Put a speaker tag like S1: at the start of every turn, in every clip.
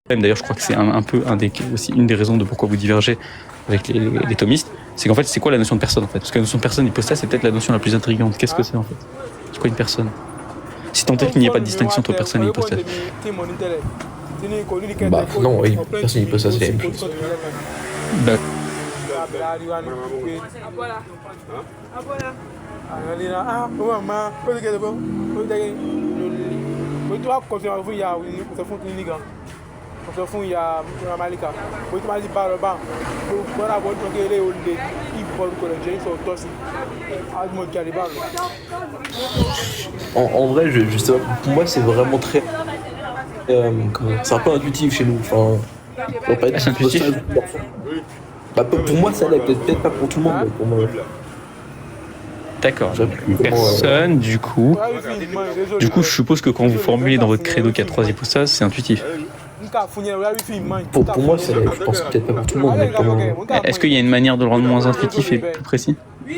S1: D'ailleurs, je crois que c'est un peu aussi une des raisons de pourquoi vous divergez avec les thomistes, c'est qu'en fait, c'est quoi la notion de personne en fait? Parce que la notion de personne, hypostase, c'est peut-être la notion la plus intrigante. Qu'est-ce que c'est en fait? C'est quoi une personne? Si tant est qu'il n'y a pas de distinction entre personne et hypostase.
S2: Bah non, oui, personne hypostase, c'est la même chose. En vrai, je sais pas, pour moi c'est vraiment très... c'est un peu intuitif chez nous, enfin... On va pas être
S1: intuitif.
S2: Bah, pour moi ça l'est, peut-être pas pour tout le monde, mais pour moi...
S1: D'accord. Personne, du coup, je suppose que quand vous formulez dans votre credo qu'il y a 3 hypostases, c'est intuitif.
S2: Pour moi, ça l'est. Je pense peut-être pas pour tout le monde, mais pour moi...
S1: Est-ce qu'il y a une manière de le rendre moins intuitif et plus précis?
S2: Je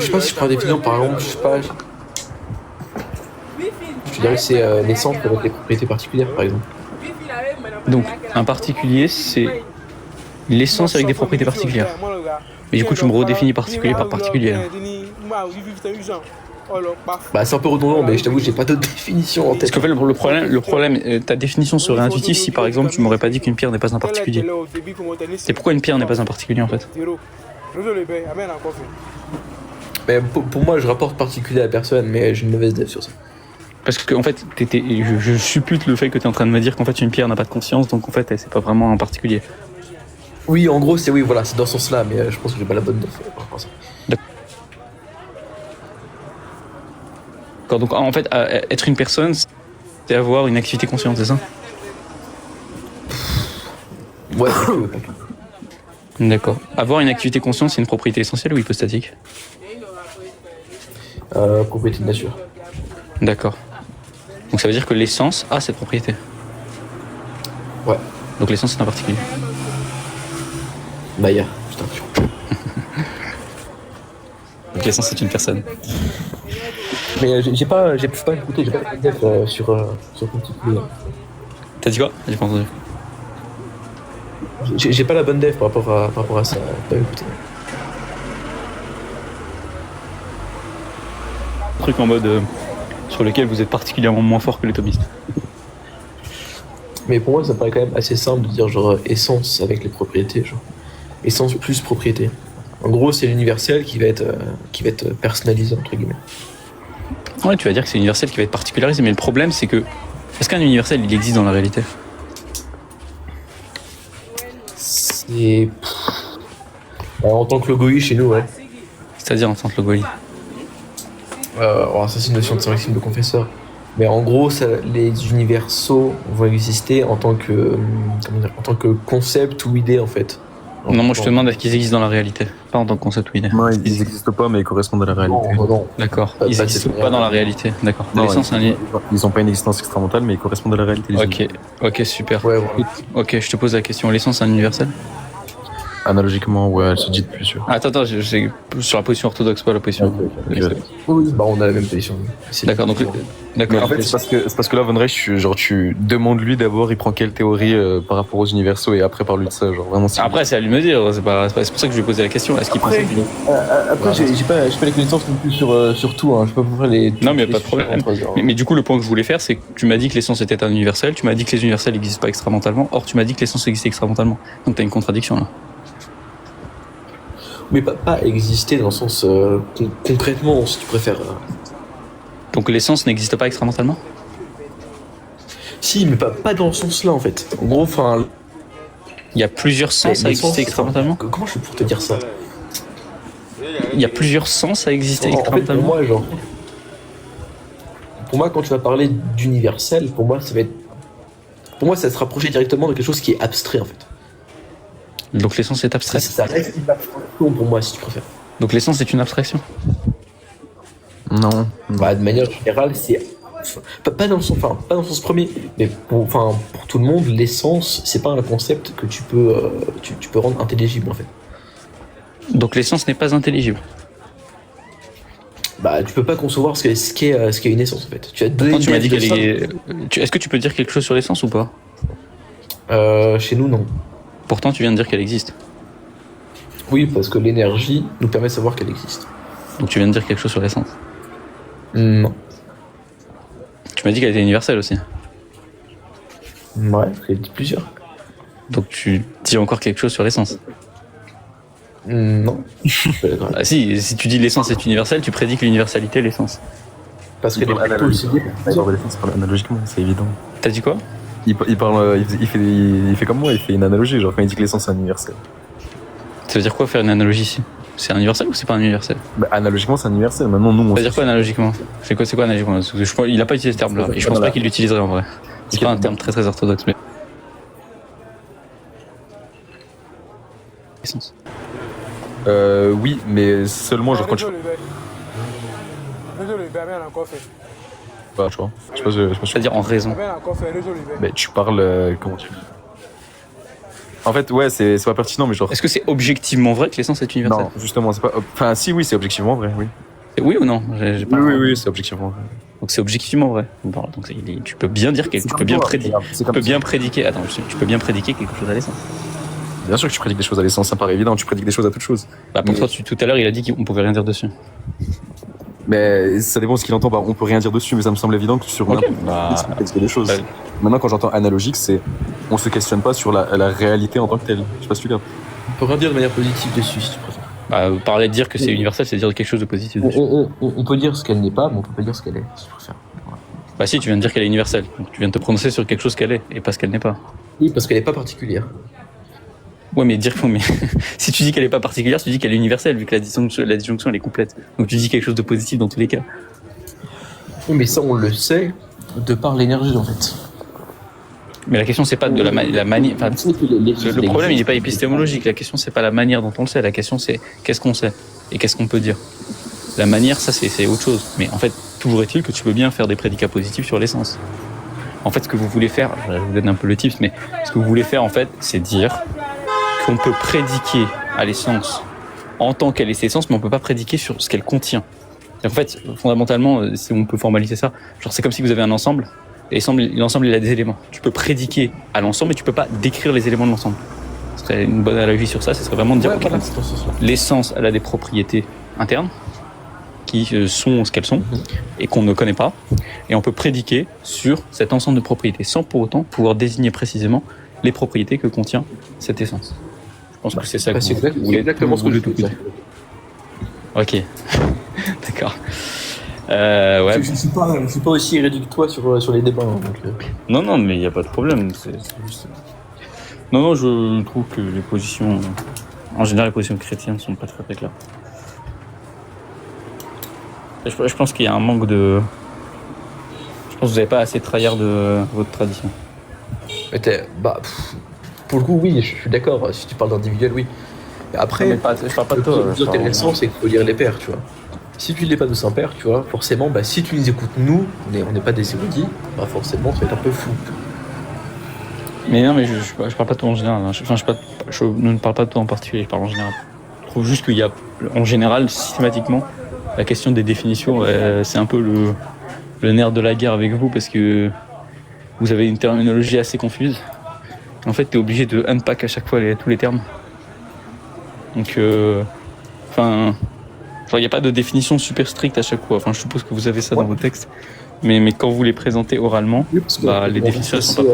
S2: sais pas si je prends la définition, par exemple, je sais pas... Je dirais que c'est l'essence avec les propriétés particulières, par exemple.
S1: Donc, un particulier, c'est l'essence avec des propriétés particulières. Mais du coup, tu me redéfinis particulier par particulier.
S2: Bah, c'est un peu redondant, mais je t'avoue, j'ai pas d'autre définition en tête.
S1: Parce qu'en fait, le problème, ta définition serait intuitive si par exemple tu m'aurais pas dit qu'une pierre n'est pas un particulier. C'est pourquoi une pierre n'est pas un particulier en fait?
S2: Mais pour moi, je rapporte particulier à la personne, mais j'ai une mauvaise dev sur ça.
S1: Parce que en fait, je suppute le fait que tu es en train de me dire qu'en fait une pierre n'a pas de conscience, donc en fait c'est pas vraiment un particulier.
S2: Oui, en gros, c'est voilà, c'est dans ce sens-là, mais je pense que j'ai pas la bonne dev par rapport à ça.
S1: D'accord, donc en fait, être une personne, c'est avoir une activité consciente, c'est ça?
S2: Ouais,
S1: D'accord. Avoir une activité consciente, c'est une propriété essentielle ou hypostatique?
S2: Propriété de nature.
S1: D'accord. Donc ça veut dire que l'essence a cette propriété?
S2: Ouais.
S1: Donc l'essence c'est un particulier?
S2: Bah, putain.
S1: Donc l'essence c'est une personne?
S2: Mais j'ai pas écouté, j'ai pas la dev sur particulier.
S1: T'as dit quoi? J'ai pas entendu.
S2: J'ai pas la bonne dev par rapport à ça, pas écouté.
S1: Un truc en mode sur lequel vous êtes particulièrement moins fort que les thomistes.
S2: Mais pour moi, ça paraît quand même assez simple de dire genre essence avec les propriétés, genre essence plus propriété. En gros, c'est l'universel qui va être personnalisé entre guillemets.
S1: Ouais, tu vas dire que c'est l'universel qui va être particularisé, mais le problème c'est que est-ce qu'un universel il existe dans la réalité?
S2: C'est en tant que logoi chez nous, ouais.
S1: C'est-à-dire en tant que logoi?
S2: Alors ça c'est une notion de Saint-Maxime de Confesseur. Mais en gros, les universaux vont exister en tant que concept ou idée en fait.
S1: Non, moi je te demande est-ce qu'ils existent dans la réalité, pas en tant que concept ou idée.
S3: Non, ils n'existent pas, mais ils correspondent à la réalité.
S2: Non.
S1: D'accord. Ils n'existent pas dans la réalité. D'accord.
S3: Non,
S1: L'essence,
S3: ils n'ont pas une existence extramentale, mais ils correspondent à la réalité.
S1: Ok, super.
S2: Ouais.
S1: Ok, je te pose la question. L'essence, c'est un universel?
S3: Analogiquement, ouais, elle se dit de plus sûr.
S1: Attends, j'ai sur la position orthodoxe, pas la position.
S2: Oui, bah on a la même position.
S1: D'accord, donc
S3: Mais en fait, c'est parce que là, Von Reich, genre, tu demandes lui d'abord, il prend quelle théorie par rapport aux universaux et après parle de ça, genre vraiment.
S1: Après, c'est à lui de me dire. C'est pour ça que je lui ai posé la question. Est-ce qu'il pensait
S2: Après, j'ai pas les connaissances non plus sur tout. Hein. Je peux pas vous faire les.
S1: Non, mais y a pas de problème. Mais du coup, le point que je voulais faire, c'est que tu m'as dit que l'essence était un universel. Tu m'as dit que les universels n'existent pas extramentalement. Or, tu m'as dit que l'essence existe extramentalement. Donc, t'as une contradiction là.
S2: Mais pas exister dans le sens concrètement, si tu préfères.
S1: Donc l'essence n'existe pas extramentalement?
S2: Si, mais pas dans ce sens-là en fait. En gros, enfin.
S1: Il y a plusieurs sens à exister extramentalement?
S2: Comment je fais pour te dire ça?
S1: Il y a plusieurs sens à exister extramentalement?
S2: En fait, pour moi, quand tu vas parler d'universel, pour moi, ça va se rapprocher directement de quelque chose qui est abstrait en fait.
S1: Donc l'essence est abstraite?
S2: Ça reste une abstraction pour moi, si tu préfères.
S1: Donc l'essence est une abstraction?
S3: Non.
S2: Bah, de manière générale, c'est pas dans le sens premier, mais pour tout le monde, l'essence, c'est pas un concept que tu peux rendre intelligible en fait.
S1: Donc l'essence n'est pas intelligible?
S2: Bah, tu peux pas concevoir ce qu'est une essence en fait. Tu as deux
S1: Pourtant, tu m'as dit
S2: de
S1: qu'elle
S2: ça.
S1: Est-ce que tu peux dire quelque chose sur l'essence ou pas?
S2: Chez nous, non.
S1: Pourtant, tu viens de dire qu'elle existe.
S2: Oui, parce que l'énergie nous permet de savoir qu'elle existe.
S1: Donc tu viens de dire quelque chose sur l'essence.
S2: Non.
S1: Tu m'as dit qu'elle était universelle aussi.
S2: Ouais, j'ai dit plusieurs.
S1: Donc tu dis encore quelque chose sur l'essence.
S2: Non.
S1: Ah si tu dis l'essence est universelle, tu prédis que l'universalité est l'essence.
S2: Parce que les
S3: parle
S2: plateaux aussi.
S3: analogiquement, c'est évident.
S1: T'as dit quoi?
S3: Il fait comme moi, il fait une analogie, genre quand il dit que l'essence est universelle.
S1: Ça veut dire quoi faire une analogie ici? C'est un universel ou c'est pas un universel?
S3: Bah, analogiquement, c'est universel. Maintenant, nous, on
S1: Ça veut dire quoi analogiquement? C'est quoi analogiquement? Parce que il a pas utilisé ce terme-là, et je pense pas qu'il l'utiliserait en vrai. C'est pas un terme très orthodoxe, mais... Essence.
S3: Oui, mais seulement genre quand tu. Bah, tu vois. Je sais pas,
S1: C'est-à-dire en raison.
S3: mais tu parles. Comment tu. En fait, ouais, c'est pas pertinent, mais genre.
S1: Est-ce que c'est objectivement vrai que l'essence est universelle?
S3: Non, justement, c'est pas. Enfin, si, oui, c'est objectivement vrai, oui.
S1: Oui ou non? J'ai pas...
S3: Oui, c'est objectivement vrai.
S1: Donc c'est objectivement vrai. Bon, donc tu peux bien dire quelque... tu peux bien prédire. Tu peux bien prédiquer. Attends, tu peux bien prédiquer quelque chose à l'essence.
S3: Bien sûr que tu prédiques des choses à l'essence, ça paraît évident, tu prédiques des choses à toute chose.
S1: Bah pour toi, tout à l'heure, il a dit qu'on pouvait rien dire dessus.
S3: Mais ça dépend de ce qu'il entend, bah, on peut rien dire dessus, mais ça me semble évident que sur
S1: Ok,
S3: n'importe des choses.
S1: bah-
S3: Maintenant, quand j'entends analogique, c'est on se questionne pas sur la réalité en tant que telle. Je sais pas si tu captes.
S2: On peut rien dire de manière positive dessus, si tu préfères.
S1: Bah, parler de dire que c'est universel, c'est dire quelque chose de positif dessus.
S2: On peut dire ce qu'elle n'est pas, mais on peut pas dire ce qu'elle est, si tu préfères.
S1: Bah si, tu viens de dire qu'elle est universelle. Donc tu viens de te prononcer sur quelque chose qu'elle est, et pas ce qu'elle n'est pas.
S2: Oui, parce qu'elle n'est pas particulière.
S1: Ouais, mais si tu dis qu'elle est pas particulière, tu dis qu'elle est universelle, vu que la disjonction elle est complète. Donc tu dis quelque chose de positif dans tous les cas.
S2: Oui, mais ça, on le sait de par l'énergie, en fait.
S1: Mais la question c'est pas de la manière. Enfin, le problème il n'est pas épistémologique. La question c'est pas la manière dont on le sait. La question c'est qu'est-ce qu'on sait et qu'est-ce qu'on peut dire. La manière, ça c'est autre chose. Mais en fait, toujours est-il que tu peux bien faire des prédicats positifs sur l'essence. En fait, ce que vous voulez faire, je vous donne un peu le tips, mais ce que vous voulez faire en fait, c'est dire qu'on peut prédiquer à l'essence en tant qu'elle est essence, mais on peut pas prédiquer sur ce qu'elle contient. Et en fait, fondamentalement, si on peut formaliser ça, genre c'est comme si vous avez un ensemble, et l'ensemble il a des éléments. Tu peux prédiquer à l'ensemble, mais tu peux pas décrire les éléments de l'ensemble. Ce serait une bonne analogie sur ça, ce serait vraiment de dire
S2: Ouais,
S1: ok,
S2: voilà, c'est dans ce sens-là.
S1: l'essence elle a des propriétés internes qui sont ce qu'elles sont et qu'on ne connaît pas, et on peut prédiquer sur cet ensemble de propriétés sans pour autant pouvoir désigner précisément les propriétés que contient cette essence. Je pense que c'est ça que
S2: C'est
S1: vous
S2: exactement ce que je
S1: tout
S2: veux dire.
S1: Ok, d'accord. Ouais.
S2: Je suis pas aussi irréduit que toi sur les débats. Hein, donc,
S1: Non, mais il n'y a pas de problème. C'est juste... Non, je trouve que les positions, en général, les positions chrétiennes sont pas très claires. Je pense qu'il y a un manque de... Je pense que vous n'avez pas assez trahir de votre tradition.
S2: Pour le coup, oui, je suis d'accord. Si tu parles d'individuel, oui. Mais après,
S1: Non, mais je parle pas de toi.
S2: le plus intéressant, c'est qu'il faut lire les pères, tu vois. Si tu lis pas de Saint-Père, tu vois, forcément, si tu nous écoutes, nous, on n'est pas des érudits, forcément, tu vas être un peu fou.
S1: Mais non, mais je parle pas de toi en général. Hein. Je ne parle pas de toi en particulier, je parle en général. Je trouve juste qu'il y a, en général, systématiquement, la question des définitions, c'est un peu le nerf de la guerre avec vous, parce que vous avez une terminologie assez confuse. En fait, tu es obligé de unpack à chaque fois tous les termes. Donc, il n'y a pas de définition super stricte à chaque fois. Enfin, je suppose que vous avez ça dans vos textes. Mais quand vous les présentez oralement, les définitions ne sont pas...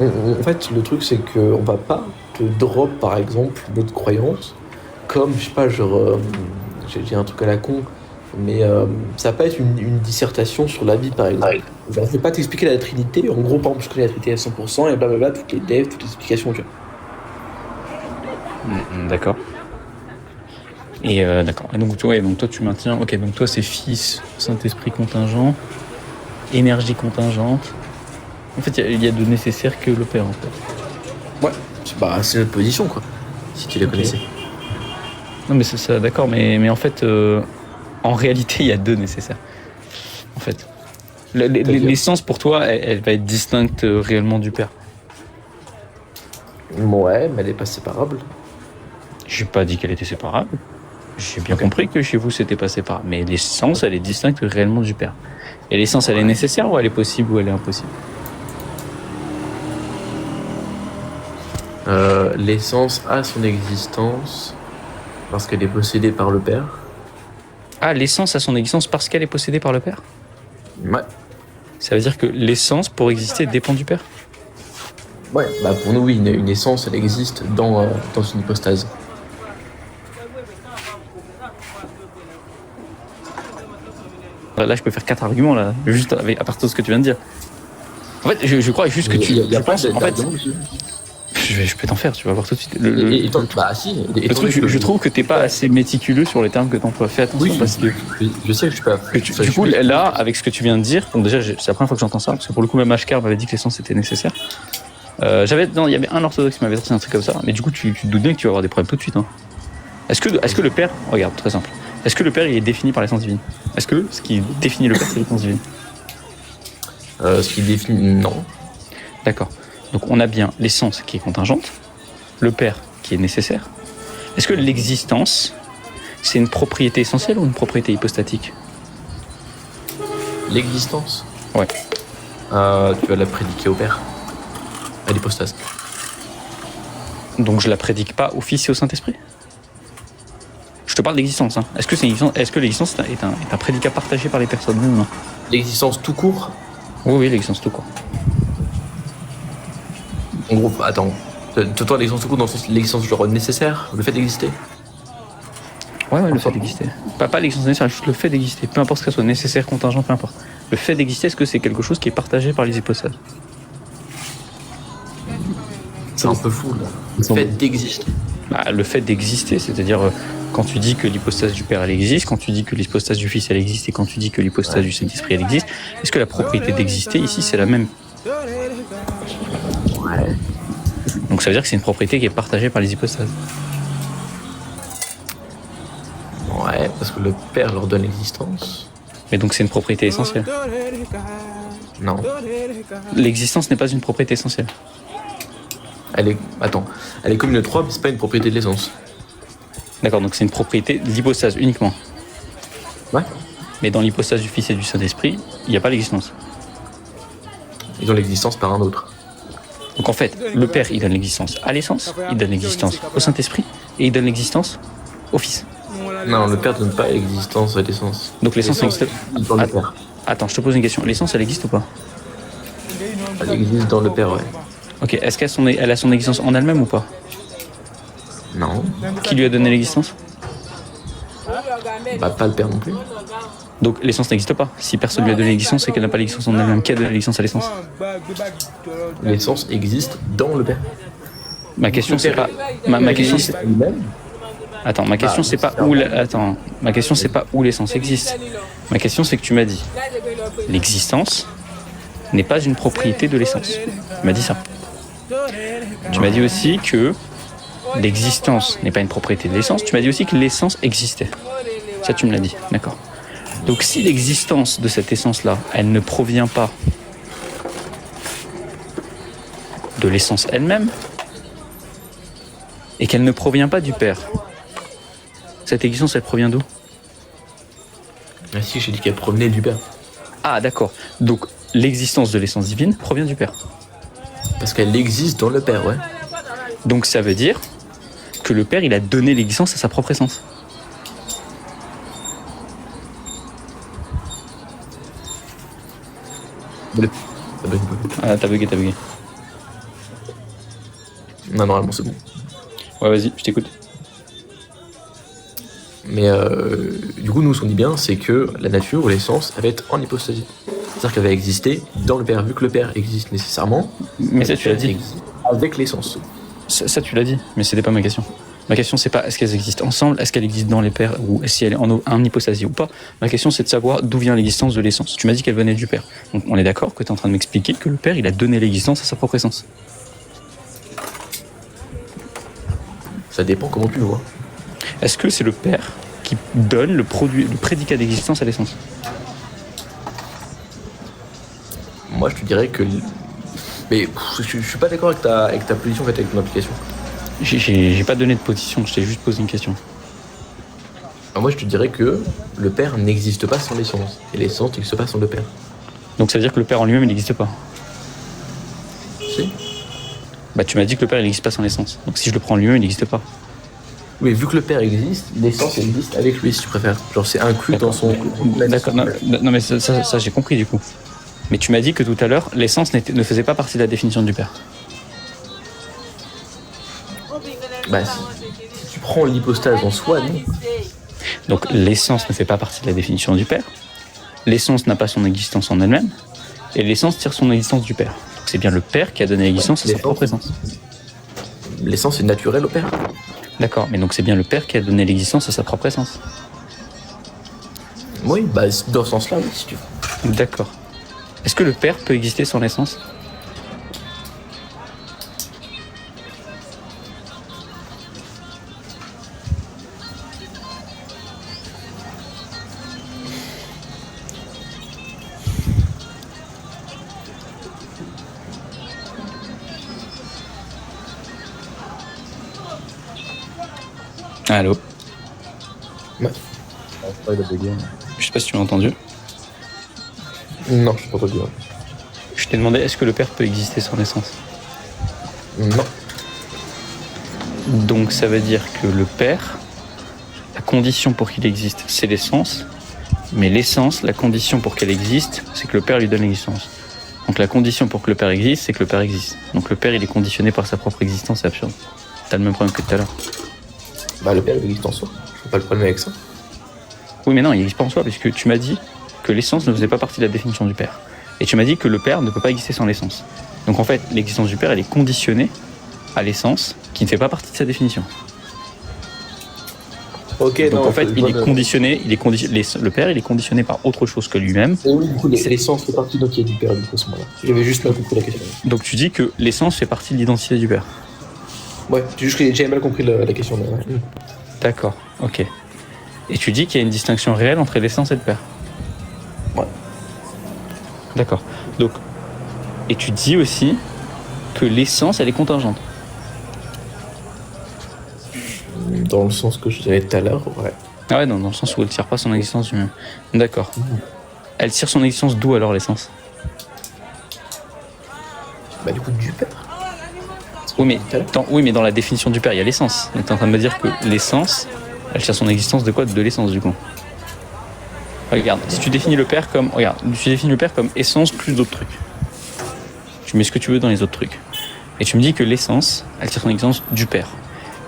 S2: En fait, le truc, c'est qu'on va pas te drop, par exemple, notre croyance, comme, je sais pas, j'ai un truc à la con, mais ça va pas être une dissertation sur la vie, par exemple. Je vais pas t'expliquer la Trinité, en gros, par exemple, je connais la Trinité à 100%, et blablabla, toutes les devs, toutes les explications, tu vois.
S1: D'accord. Et d'accord. Et donc toi tu maintiens. Ok, donc toi c'est Fils, Saint-Esprit contingent, énergie contingente. En fait, il y a de nécessaire que le Père en fait.
S2: Ouais, c'est notre position, quoi, si tu les connaissais.
S1: Non mais c'est ça, d'accord, mais en fait, en réalité, il y a deux nécessaires. En fait, l'essence pour toi, elle va être distincte réellement du Père.
S2: Ouais, mais elle est pas séparable.
S1: J'ai pas dit qu'elle était séparable. J'ai bien compris que chez vous c'était pas séparé, mais l'essence elle est distincte réellement du Père. Et l'essence elle est nécessaire ou elle est possible ou elle est impossible?
S2: L'essence a son existence parce qu'elle est possédée par le Père.
S1: Ah, l'essence a son existence parce qu'elle est possédée par le Père?
S2: Ouais.
S1: Ça veut dire que l'essence pour exister dépend du Père?
S2: Ouais, bah pour nous, oui, une essence, elle existe dans une hypostase.
S1: Là je peux faire 4 arguments là, juste à partir de ce que tu viens de dire. En fait, je crois juste que tu...
S2: Il y a
S1: je
S2: pas
S1: pense, en fait,
S2: d'argument dessus.
S1: je peux t'en faire, tu vas voir tout de suite.
S2: Bah si.
S1: Le truc, je trouve que t'es pas assez méticuleux sur les termes que t'emploies. Fais attention
S2: Oui,
S1: parce que
S2: je sais que je suis pas.
S1: du coup, là, avec ce que tu viens de dire, bon déjà, c'est la première fois que j'entends ça, parce que pour le coup, même Ashkar m'avait dit que l'essence était nécessaire. Il y avait un orthodoxe qui m'avait dit un truc comme ça, mais du coup, tu te doutes bien que tu vas avoir des problèmes tout de suite. Hein. Est-ce que le Père, regarde, très simple. Est-ce que le Père il est défini par l'essence divine? Est-ce que ce qui définit le Père c'est l'essence divine?
S2: Ce qui définit, non.
S1: D'accord. Donc on a bien l'essence qui est contingente, le Père qui est nécessaire. Est-ce que l'existence, c'est une propriété essentielle ou une propriété hypostatique?
S2: L'existence.
S1: Ouais.
S2: Tu vas la prédiquer au Père, à l'hypostase.
S1: Donc je la prédique pas au Fils et au Saint-Esprit? Je te parle d'existence. Hein. Est-ce que l'existence est un prédicat partagé par les personnes? Oui ou non?
S2: L'existence tout court.
S1: Oui, l'existence tout court.
S2: En gros, attends. Toi, l'existence tout court dans le sens l'existence genre nécessaire, le fait d'exister.
S1: Ouais, le fait d'exister. Pas l'existence nécessaire, juste le fait d'exister. Peu importe que ce soit nécessaire, contingent, peu importe. Le fait d'exister, est-ce que c'est quelque chose qui est partagé par les hypostases?
S2: C'est un peu fou là. Le fait d'exister.
S1: Bah, le fait d'exister, c'est-à-dire quand tu dis que l'hypostase du Père elle existe, quand tu dis que l'hypostase du Fils elle existe et quand tu dis que l'hypostase du Saint-Esprit elle existe, est-ce que la propriété d'exister ici c'est la même?
S2: Ouais.
S1: Donc ça veut dire que c'est une propriété qui est partagée par les hypostases.
S2: Ouais, parce que le Père leur donne l'existence.
S1: Mais donc c'est une propriété essentielle.
S2: Non.
S1: L'existence n'est pas une propriété essentielle.
S2: Elle est commune de 3, mais c'est pas une propriété de l'essence.
S1: D'accord, donc c'est une propriété de l'hypostase uniquement.
S2: Ouais.
S1: Mais dans l'hypostase du Fils et du Saint-Esprit, il n'y a pas l'existence.
S2: Ils ont l'existence par un autre.
S1: Donc en fait, le Père, il donne l'existence à l'essence, il donne l'existence au Saint-Esprit, et il donne l'existence au Fils.
S2: Non, le Père donne pas l'existence à l'essence.
S1: Donc l'essence existe.
S2: Dans le Père.
S1: Attends, je te pose une question. L'essence, elle existe ou pas?
S2: Elle existe dans le Père, ouais.
S1: Ok, est-ce qu'elle a son existence en elle-même ou pas?
S2: Non.
S1: Qui lui a donné l'existence?
S2: Bah, pas le Père non plus.
S1: Donc l'essence n'existe pas. Si personne lui a donné l'existence, c'est qu'elle n'a pas l'existence en elle-même. Qui a donné l'existence à l'essence?
S2: L'essence existe dans le Père.
S1: Ma question, c'est pas. Ma question, c'est. Attends, ma question, c'est pas où. Attends, ma question, c'est pas où l'essence existe. Ma question, c'est que tu m'as dit l'existence n'est pas une propriété de l'essence. Tu m'as dit ça. Tu m'as dit aussi que l'existence n'est pas une propriété de l'essence. Tu m'as dit aussi que l'essence existait. Ça, tu me l'as dit. D'accord. Donc, si l'existence de cette essence-là, elle ne provient pas de l'essence elle-même, et qu'elle ne provient pas du Père, cette existence, elle provient d'où?
S2: Ah si, j'ai dit qu'elle provenait du Père.
S1: Ah, d'accord. Donc, l'existence de l'essence divine provient du Père.
S2: Parce qu'elle existe dans le Père, ouais.
S1: Donc, ça veut dire que le Père, il a donné l'existence à sa propre essence. Ah, t'as bugué.
S2: Non, normalement, c'est bon.
S1: Ouais, vas-y, je t'écoute.
S2: Mais du coup, nous, ce qu'on dit bien, c'est que la nature ou l'essence, elle va être en hypostasie. C'est-à-dire qu'elle va exister dans le Père, vu que le Père existe nécessairement.
S1: Mais ça, tu l'as dit.
S2: Avec l'essence.
S1: Ça, tu l'as dit, mais c'était pas ma question. Ma question, c'est pas est-ce qu'elles existent ensemble, est-ce qu'elles existent dans les pères, ou si elle est en hypostasie ou pas. Ma question, c'est de savoir d'où vient l'existence de l'essence. Tu m'as dit qu'elle venait du Père. Donc, on est d'accord que tu es en train de m'expliquer que le Père, il a donné l'existence à sa propre essence.
S2: Ça dépend comment tu le vois.
S1: Est-ce que c'est le Père qui donne le prédicat d'existence à l'essence?
S2: Moi, je te dirais que... Mais je suis pas d'accord avec ta position, en fait, avec ton application.
S1: J'ai pas donné de position, je t'ai juste posé une question.
S2: Alors moi je te dirais que le père n'existe pas sans l'essence, et l'essence n'existe pas sans le père.
S1: Donc ça veut dire que le père en lui-même il n'existe pas.
S2: Si.
S1: Bah tu m'as dit que le père il n'existe pas sans l'essence. Donc si je le prends en lui-même il n'existe pas.
S2: Oui, vu que le père existe, l'essence existe avec lui si tu préfères. Genre c'est inclus dans son...
S1: D'accord, non mais ça j'ai compris du coup. Mais tu m'as dit que tout à l'heure l'essence ne faisait pas partie de la définition du père.
S2: Bah si tu prends l'hypostase en soi, non.
S1: Donc l'essence ne fait pas partie de la définition du père. L'essence n'a pas son existence en elle-même. Et l'essence tire son existence du père. Donc c'est bien le père qui a donné l'existence à sa propre essence.
S2: L'essence est naturelle au père.
S1: D'accord, mais donc c'est bien le père qui a donné l'existence à sa propre essence.
S2: Oui, bah dans ce sens-là, oui, si tu veux.
S1: D'accord. Est-ce que le père peut exister sans l'essence ? Allô ?
S2: Ouais.
S1: Je sais pas si tu m'as entendu.
S2: Non, je sais pas quoi dire.
S1: Je t'ai demandé est-ce que le père peut exister sans l'essence ?
S2: Non.
S1: Donc ça veut dire que le père, la condition pour qu'il existe, c'est l'essence. Mais l'essence, la condition pour qu'elle existe, c'est que le père lui donne l'existence. Donc la condition pour que le père existe, c'est que le père existe. Donc le père, il est conditionné par sa propre existence, c'est absurde. T'as le même problème que tout à l'heure.
S2: Bah le père il existe en soi. Je vois pas le problème avec ça.
S1: Oui, mais non, il n'existe pas en soi, puisque tu m'as dit que l'essence ne faisait pas partie de la définition du père. Et tu m'as dit que le père ne peut pas exister sans l'essence. Donc en fait, l'existence du père, elle est conditionnée à l'essence, qui ne fait pas partie de sa définition.
S2: Ok,
S1: Donc en fait, il est conditionné, le père, il est conditionné par autre chose que lui-même.
S2: Et oui, du coup, l'essence fait partie de l'identité du père, du coup, à ce moment-là. J'avais juste mal compris la question.
S1: Donc tu dis que l'essence fait partie de l'identité du père.
S2: Ouais, c'est juste que j'avais mal compris la question. Mais ouais.
S1: D'accord, ok. Et tu dis qu'il y a une distinction réelle entre l'essence et le père.
S2: Ouais.
S1: D'accord. Donc, et tu dis aussi que l'essence, elle est contingente.
S2: Dans le sens que je dirais tout à l'heure, ouais.
S1: Ah ouais, non, dans le sens où elle tire pas son existence du même. D'accord. Elle tire son existence d'où alors l'essence ?
S2: Bah du coup du père.
S1: Oui, mais dans la définition du père, il y a l'essence. Donc t'es en train de me dire que l'essence, elle tire son existence de quoi ? De l'essence du coup. Regarde, si tu définis le père comme, essence plus d'autres trucs. Tu mets ce que tu veux dans les autres trucs. Et tu me dis que l'essence, elle tire son existence du père.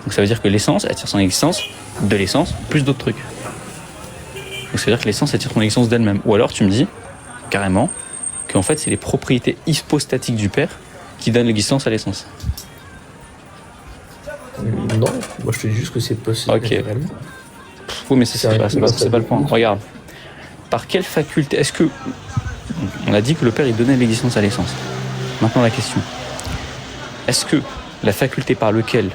S1: Donc ça veut dire que l'essence, elle tire son existence de l'essence plus d'autres trucs. Donc ça veut dire que l'essence, elle tire son existence d'elle-même. Ou alors tu me dis, carrément, qu'en fait c'est les propriétés hypostatiques du père qui donnent l'existence à l'essence.
S2: Non, moi je te dis juste que c'est possible.
S1: Ok. Oui, mais c'est pas le point. Regarde. Par quelle faculté est-ce que... On a dit que le père, il donnait l'existence à l'essence. Maintenant la question. Est-ce que la faculté par laquelle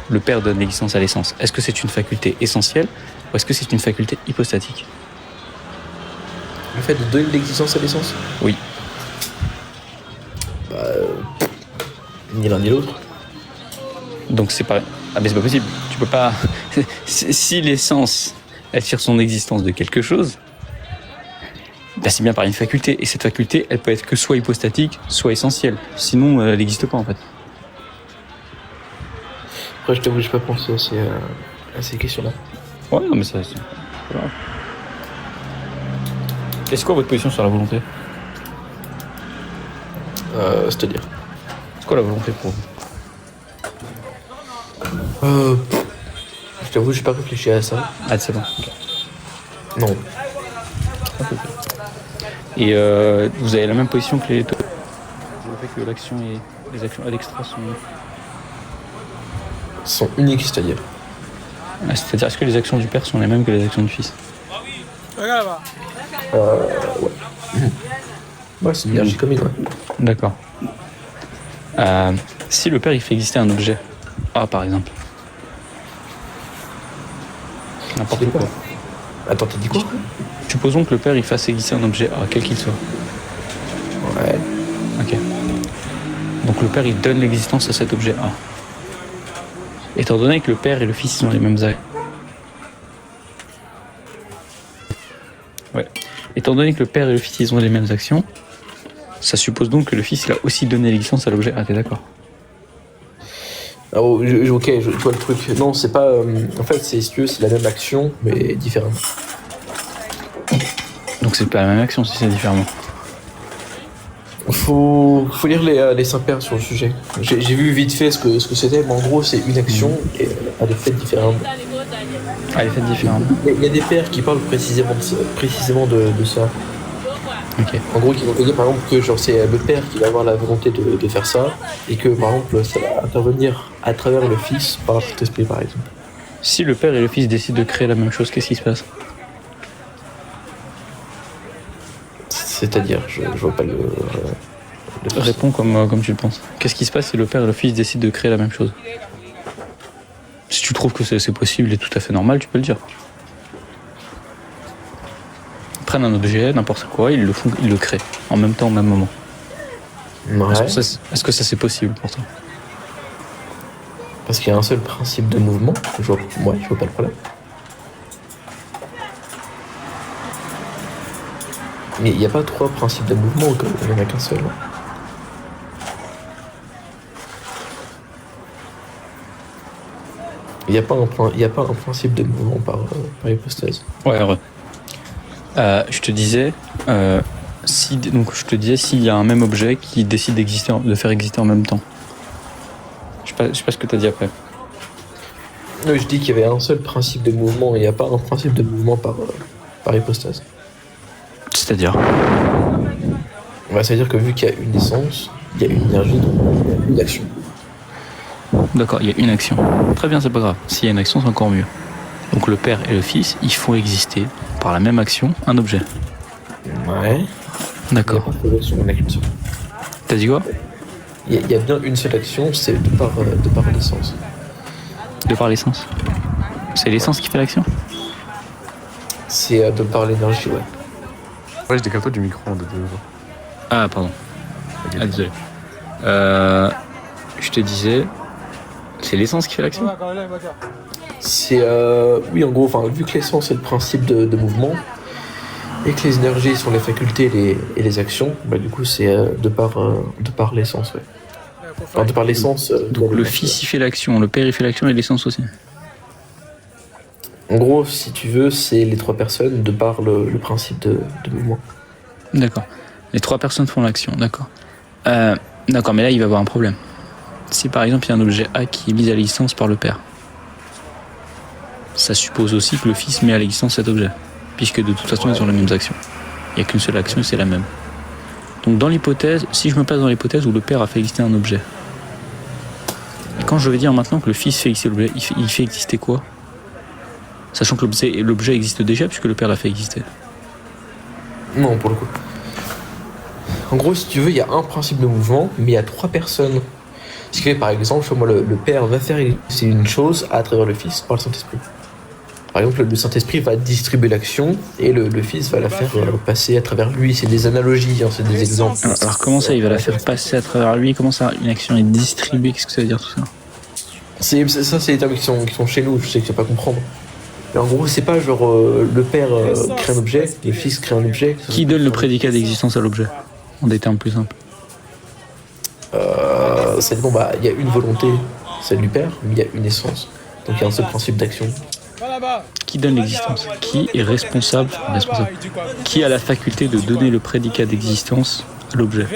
S1: le père donne l'existence à l'essence, est-ce que c'est une faculté essentielle ou est-ce que c'est une faculté hypostatique ?
S2: Le fait de donner l'existence à l'essence ?
S1: Oui.
S2: Bah... ni l'un ni l'autre.
S1: Donc c'est pas... Ah mais c'est pas possible. Tu peux pas... Si l'essence, elle tire son existence de quelque chose, bah c'est bien par une faculté. Et cette faculté, elle peut être que soit hypostatique, soit essentielle. Sinon, elle n'existe pas en fait.
S2: Après, je t'avoue, j'ai pas pensé à ces questions-là.
S1: Ouais, non mais ça... C'est pas grave. Et c'est quoi votre position sur la volonté ?
S2: C'est-à-dire
S1: C'est quoi la volonté pour vous ?
S2: Je t'avoue, j'ai pas réfléchi à ça.
S1: Ah, c'est bon. Okay.
S2: Non.
S1: Okay. Et vous avez la même position que les le fait que l'action et les actions à l'extra
S2: sont uniques, c'est-à-dire
S1: c'est-à-dire, est-ce que les actions du père sont les mêmes que les actions du fils ?
S2: Ouais. Ouais, c'est une énergie commune, ouais.
S1: D'accord. Si le père, il fait exister un objet, A par exemple, n'importe quoi.
S2: Attends, t'as dit quoi ?
S1: Supposons que le père, il fasse exister un objet A, quel qu'il soit.
S2: Ouais.
S1: Ok. Donc le père, il donne l'existence à cet objet A. Étant donné que le père et le fils sont les mêmes actes, étant donné que le père et le fils ils ont les mêmes actions, ça suppose donc que le fils il a aussi donné l'existence à l'objet. Ah, t'es d'accord?
S2: Ah, ok, je vois le truc. Non, c'est pas. En fait, c'est si tu veux, c'est la même action, mais différemment.
S1: Donc c'est pas la même action si c'est différemment.
S2: Faut lire les Saint-Pères sur le sujet. J'ai vu vite fait ce que c'était, mais en gros, c'est une action et elle est faite différemment.
S1: Ah, elle est faite différemment.
S2: Il y a des pères qui parlent précisément de ça.
S1: Ok.
S2: En gros, qui vont te dire par exemple que genre, c'est le père qui va avoir la volonté de faire ça, et que par exemple, ça va intervenir à travers le fils par cet esprit, par exemple.
S1: Si le père et le fils décident de créer la même chose, qu'est-ce qui se passe?
S2: C'est-à-dire, je vois pas le
S1: Réponds comme tu le penses. Qu'est-ce qui se passe si le père et le fils décident de créer la même chose? Si tu trouves que c'est possible et tout à fait normal, tu peux le dire. Ils prennent un objet, n'importe quoi, ils le créent en même temps, au même moment.
S2: Ouais,
S1: Est-ce que ça c'est possible pour toi?
S2: parce qu'il y a un seul principe de mouvement. Je vois pas le problème. Mais il n'y a pas 3 principes de mouvement, il n'y en a qu'un seul. Il n'y a pas un principe de mouvement par hypostase.
S1: Ouais, heureux. Je te disais, s'il y a un même objet qui décide de faire exister en même temps. Je sais pas ce que tu as dit après.
S2: Je dis qu'il y avait un seul principe de mouvement, il n'y a pas un principe de mouvement par hypostase.
S1: C'est-à-dire?
S2: C'est-à-dire que vu qu'il y a une essence, il y a une énergie, donc il y a une action.
S1: D'accord, il y a une action. Très bien, c'est pas grave. S'il y a une action, c'est encore mieux. Donc le père et le fils, ils font exister, par la même action, un objet.
S2: Ouais.
S1: D'accord.
S2: Il n'y a pas de action, il n'y en a qu'une seule.
S1: T'as dit quoi?
S2: Il y a bien une seule action, c'est de par l'essence.
S1: De par l'essence. C'est l'essence qui fait l'action?
S2: C'est de par l'énergie, ouais.
S3: Ouais, je décale-toi du micro de deux.
S1: Ah, pardon. Ah, désolé. Je te disais, c'est l'essence qui fait l'action?
S2: C'est oui, en gros, vu que l'essence est le principe de mouvement et que les énergies sont les facultés et les actions, du coup c'est de par l'essence, ouais. Enfin, de par l'essence.
S1: Donc le fils il fait l'action, le père il fait l'action et l'essence aussi.
S2: En gros, si tu veux, c'est les 3 personnes de par le principe de mouvement.
S1: D'accord. Les 3 personnes font l'action, d'accord. D'accord, mais là il va y avoir un problème. Si par exemple il y a un objet A qui est mis à l'existence par le père, ça suppose aussi que le fils met à l'existence cet objet, puisque de toute façon ils ont les mêmes actions. Il n'y a qu'une seule action et c'est la même. Donc dans l'hypothèse, si je me place dans l'hypothèse où le père a fait exister un objet, et quand je vais dire maintenant que le fils fait exister l'objet, il fait exister quoi? Sachant que l'objet existe déjà puisque le père l'a fait exister.
S2: Non, pour le coup. En gros, si tu veux, il y a un principe de mouvement, mais il y a 3 personnes. Ce qui fait, par exemple, le père va faire exister une chose à travers le fils par le Saint-Esprit. Par exemple, le Saint-Esprit va distribuer l'action et le fils va la faire passer à travers lui. C'est des analogies, c'est des exemples.
S1: Alors comment ça, il va la faire passer à travers lui? Comment ça, une action est distribuée? Qu'est-ce que ça veut dire tout ça?
S2: C'est les termes qui sont chez nous, je sais que tu vas pas comprendre. Mais en gros, c'est pas genre le père crée un objet, le fils crée un objet.
S1: Qui donne le prédicat d'existence à l'objet? En des termes plus simples.
S2: C'est bon, il y a une volonté, celle du père, mais il y a une essence. Donc il y a un seul principe d'action.
S1: Qui donne l'existence? Qui est responsable? Qui a la faculté de donner le prédicat d'existence à l'objet?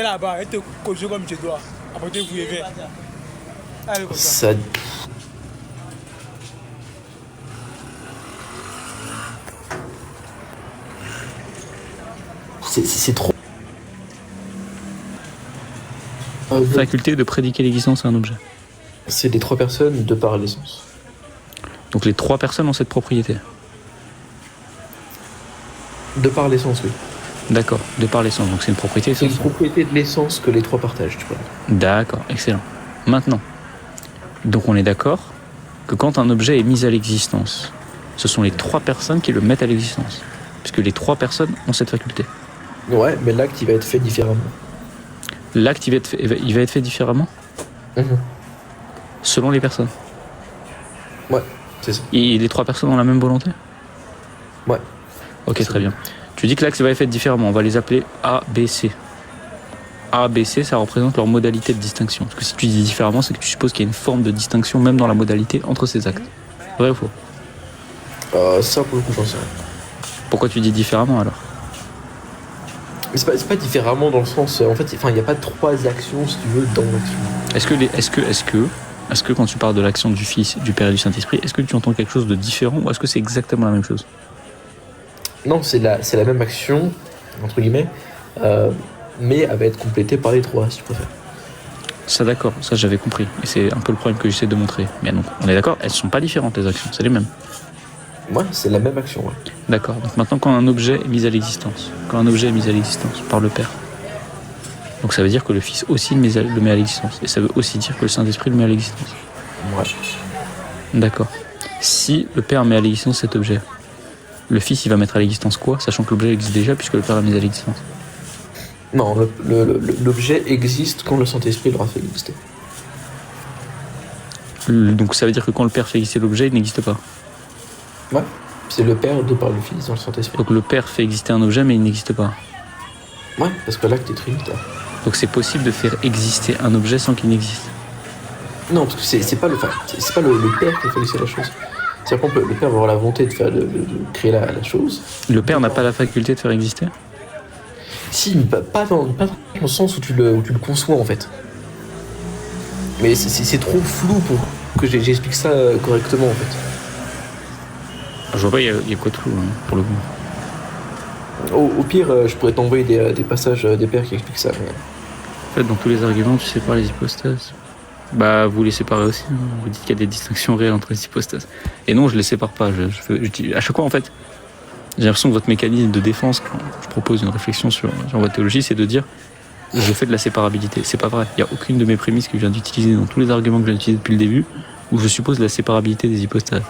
S2: Ça... C'est trop...
S1: Faculté de prédiquer l'existence à un objet.
S2: C'est les 3 personnes de par l'essence.
S1: Donc les 3 personnes ont cette propriété.
S2: De par l'essence, oui.
S1: D'accord, de par l'essence, donc c'est une propriété
S2: C'est une
S1: essentielle.
S2: propriété de l'essence que les 3 partagent, tu vois.
S1: D'accord, excellent. Maintenant, donc on est d'accord que quand un objet est mis à l'existence, ce sont les 3 personnes qui le mettent à l'existence. Puisque les 3 personnes ont cette faculté.
S2: Ouais, mais l'acte, il va être fait différemment.
S1: L'acte, il va être fait différemment selon les personnes.
S2: Ouais, c'est ça.
S1: Et les 3 personnes ont la même volonté?
S2: Ouais.
S1: Ok, très bien. Tu dis que l'axe va être fait différemment. On va les appeler A, B, C. A, B, C, ça représente leur modalité de distinction. Parce que si tu dis différemment, c'est que tu supposes qu'il y a une forme de distinction, même dans la modalité, entre ces actes. Vrai ou faux?
S2: Ça, pour le coup, j'en sais rien.
S1: Pourquoi tu dis différemment alors?
S2: Mais c'est pas différemment dans le sens. En fait, il n'y a pas 3 actions, si tu veux, dans l'action.
S1: Est-ce que quand tu parles de l'action du Fils, du Père et du Saint-Esprit, est-ce que tu entends quelque chose de différent ou est-ce que c'est exactement la même chose?
S2: Non, c'est la même action, entre guillemets, mais elle va être complétée par les 3, si tu préfères.
S1: Ça d'accord, ça j'avais compris. Et c'est un peu le problème que j'essaie de montrer. Mais donc, on est d'accord, elles sont pas différentes les actions, c'est les mêmes.
S2: Ouais, c'est la même action, ouais.
S1: D'accord, donc maintenant quand un objet est mis à l'existence, par le Père, donc ça veut dire que le Fils aussi le met à l'existence. Et ça veut aussi dire que le Saint-Esprit le met à l'existence.
S2: Ouais.
S1: D'accord. Si le Père met à l'existence cet objet, le Fils il va mettre à l'existence quoi, sachant que l'objet existe déjà puisque le Père l'a mis à l'existence?
S2: Non, l'objet existe quand le Saint-Esprit l'aura fait exister.
S1: Donc ça veut dire que quand le Père fait exister l'objet, il n'existe pas.
S2: Ouais. C'est le Père de par le Fils dans le Saint-Esprit.
S1: Donc le Père fait exister un objet mais il n'existe pas.
S2: Ouais, parce que l'acte est trinitaire.
S1: Donc c'est possible de faire exister un objet sans qu'il n'existe.
S2: Non, parce que c'est pas le Père qui fait exister la chose. C'est-à-dire que le Père va avoir la volonté de créer la chose.
S1: Le Père n'a pas la faculté de faire exister?
S2: Si, mais pas dans le sens où tu le conçois en fait. Mais c'est trop flou pour que j'explique ça correctement en fait.
S1: Je vois pas, il y a quoi de flou hein, pour le coup.
S2: Au pire, je pourrais t'envoyer des passages des pères qui expliquent ça. Mais...
S1: En fait, dans tous les arguments, tu sépares les hypostases. Bah, vous les séparez aussi. Hein. Vous dites qu'il y a des distinctions réelles entre les hypostases. Et non, je les sépare pas. À chaque fois, en fait, j'ai l'impression que votre mécanisme de défense, quand je propose une réflexion sur votre théologie, c'est de dire je fais de la séparabilité. C'est pas vrai. Il n'y a aucune de mes prémices que je viens d'utiliser dans tous les arguments que je viens d'utiliser depuis le début où je suppose la séparabilité des hypostases.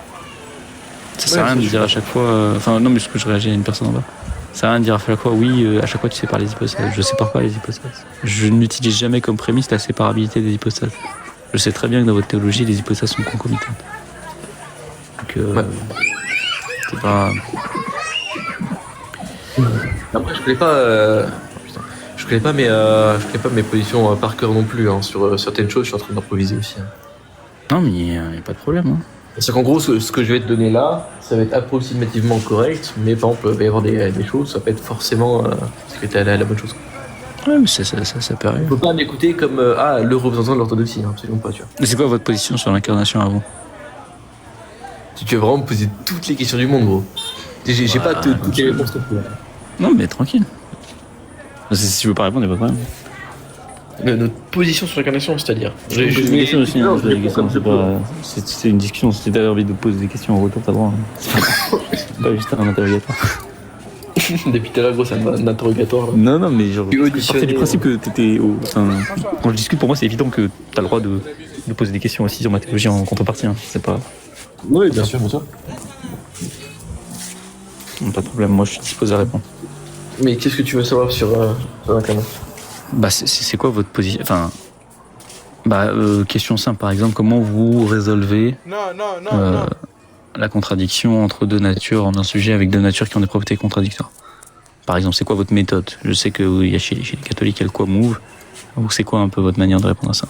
S1: Ça sert à rien de dire à chaque fois. Enfin, non, mais ce que je réagis à une personne en bas. Ça sert à rien de dire à chaque fois, oui, à chaque fois tu sépares les hypostases. Je sépare pas les hypostases. Je n'utilise jamais comme prémisse la séparabilité des hypostases. Je sais très bien que dans votre théologie, les hypostases sont concomitantes. Donc,
S2: ouais.
S1: C'est pas.
S2: Après, je connais pas mes positions par cœur non plus. Hein. Sur certaines choses, je suis en train d'improviser aussi. Hein.
S1: Non, mais il n'y a pas de problème. Hein.
S2: C'est qu'en gros, ce que je vais te donner là, ça va être approximativement correct, mais par exemple, il va y avoir des choses, ça peut être forcément ce que tu as la bonne chose.
S1: Ouais, mais ça peut arriver.
S2: Faut pas m'écouter comme le représentant de l'orthodoxie, hein, absolument pas, tu vois.
S1: Mais c'est quoi votre position sur l'incarnation à vous?
S2: Tu vas vraiment me poser toutes les questions du monde, gros. J'ai pas toutes les réponses non plus.
S1: Non, mais tranquille. Si tu veux pas répondre, il n'y a pas de problème.
S2: Notre position sur l'incarnation, c'est-à-dire
S1: C'est une discussion. Si t'avais envie de poser des questions en retour, t'as le droit. Hein. C'est pas juste un interrogatoire.
S2: Depuis tout à l'heure, gros, c'est un interrogatoire. Là.
S1: Non, mais genre. Je partais du principe que t'étais. Quand je discute, pour moi, c'est évident que t'as le droit de poser des questions aussi sur ma théologie en contrepartie. Hein. C'est pas.
S2: Oui, bien sûr, bien sûr.
S1: Pas de problème, moi je suis disposé à répondre.
S2: Mais qu'est-ce que tu veux savoir sur l'incarnation?
S1: Bah, c'est quoi votre position? Enfin. Question simple, par exemple, comment vous résolvez la contradiction entre deux natures en un sujet avec deux natures qui ont des propriétés contradictoires? Par exemple, c'est quoi votre méthode? Je sais que y a chez les catholiques, il y a le quoi move. Ou c'est quoi un peu votre manière de répondre à ça?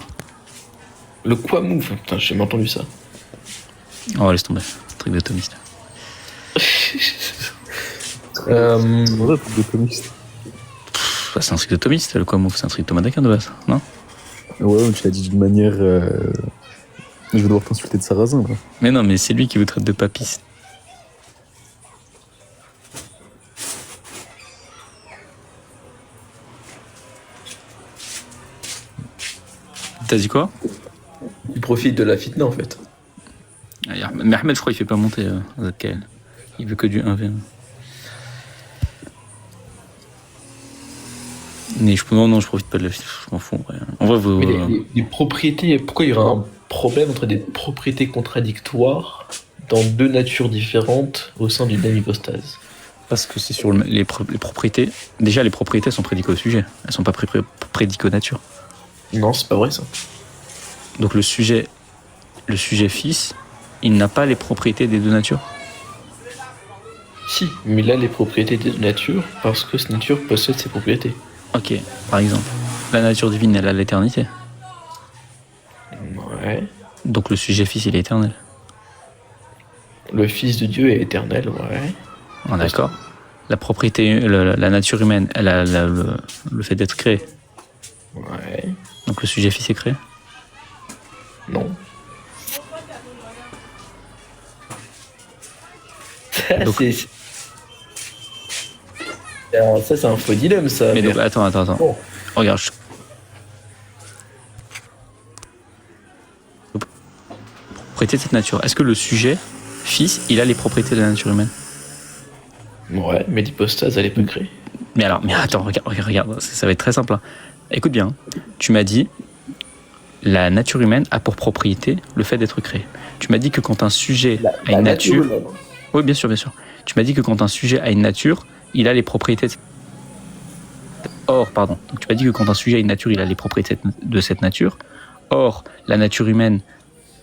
S2: Le quoi move? Putain, j'ai jamais entendu ça.
S1: Oh, laisse tomber. Truc de thomiste.
S3: C'est un truc de thomiste.
S1: C'est un truc de thomiste, le quoi move, c'est un truc de Thomas d'Aquin de base, non?
S3: Ouais, tu l'as dit d'une manière. Je vais devoir t'insulter de sarrasin, là.
S1: Mais non, mais c'est lui qui vous traite de papiste. T'as dit quoi?
S2: Il profite de la fitna en fait.
S1: Mais Ahmed, je crois, il fait pas monter ZKL. Il veut que du 1v1. Mais je profite pas de la fitna, je m'en fous en vrai. En vrai,
S2: mais les propriétés, pourquoi il y aurait un problème entre des propriétés contradictoires dans deux natures différentes au sein d'une même hypostase?
S1: Parce que c'est sur les propriétés. Déjà, les propriétés sont prédiquées au sujet. Elles sont pas prédiquées aux natures.
S2: Non, c'est pas vrai ça.
S1: Donc le sujet fils, il n'a pas les propriétés des deux natures.
S2: Si, mais il a les propriétés de nature parce que cette nature possède ses propriétés.
S1: Ok, par exemple, la nature divine, elle a l'éternité.
S2: Ouais.
S1: Donc le sujet fils, il est éternel.
S2: Le Fils de Dieu est éternel, ouais.
S1: Ah, d'accord. La propriété, la nature humaine, elle a le fait d'être créée.
S2: Ouais.
S1: Donc le sujet fils est créé.
S2: Non. Ça,
S1: Donc-
S2: Alors, ça, c'est un faux dilemme, ça.
S1: Mais donc, attends.
S2: Bon.
S1: Regarde. Propriété de cette nature. Est-ce que le sujet fils, il a les propriétés de la nature humaine?
S2: Ouais, mais l'hypostase, elle est peu créée.
S1: Mais attends, regarde, ça va être très simple. Hein. Écoute bien, tu m'as dit, la nature humaine a pour propriété le fait d'être créé. Tu m'as dit que quand un sujet a une nature...
S2: humaine.
S1: Oui, bien sûr. Tu m'as dit que quand un sujet a une nature, il a les propriétés... Or, pardon. Donc tu m'as dit que quand un sujet a une nature, il a les propriétés de cette nature. Or, la nature humaine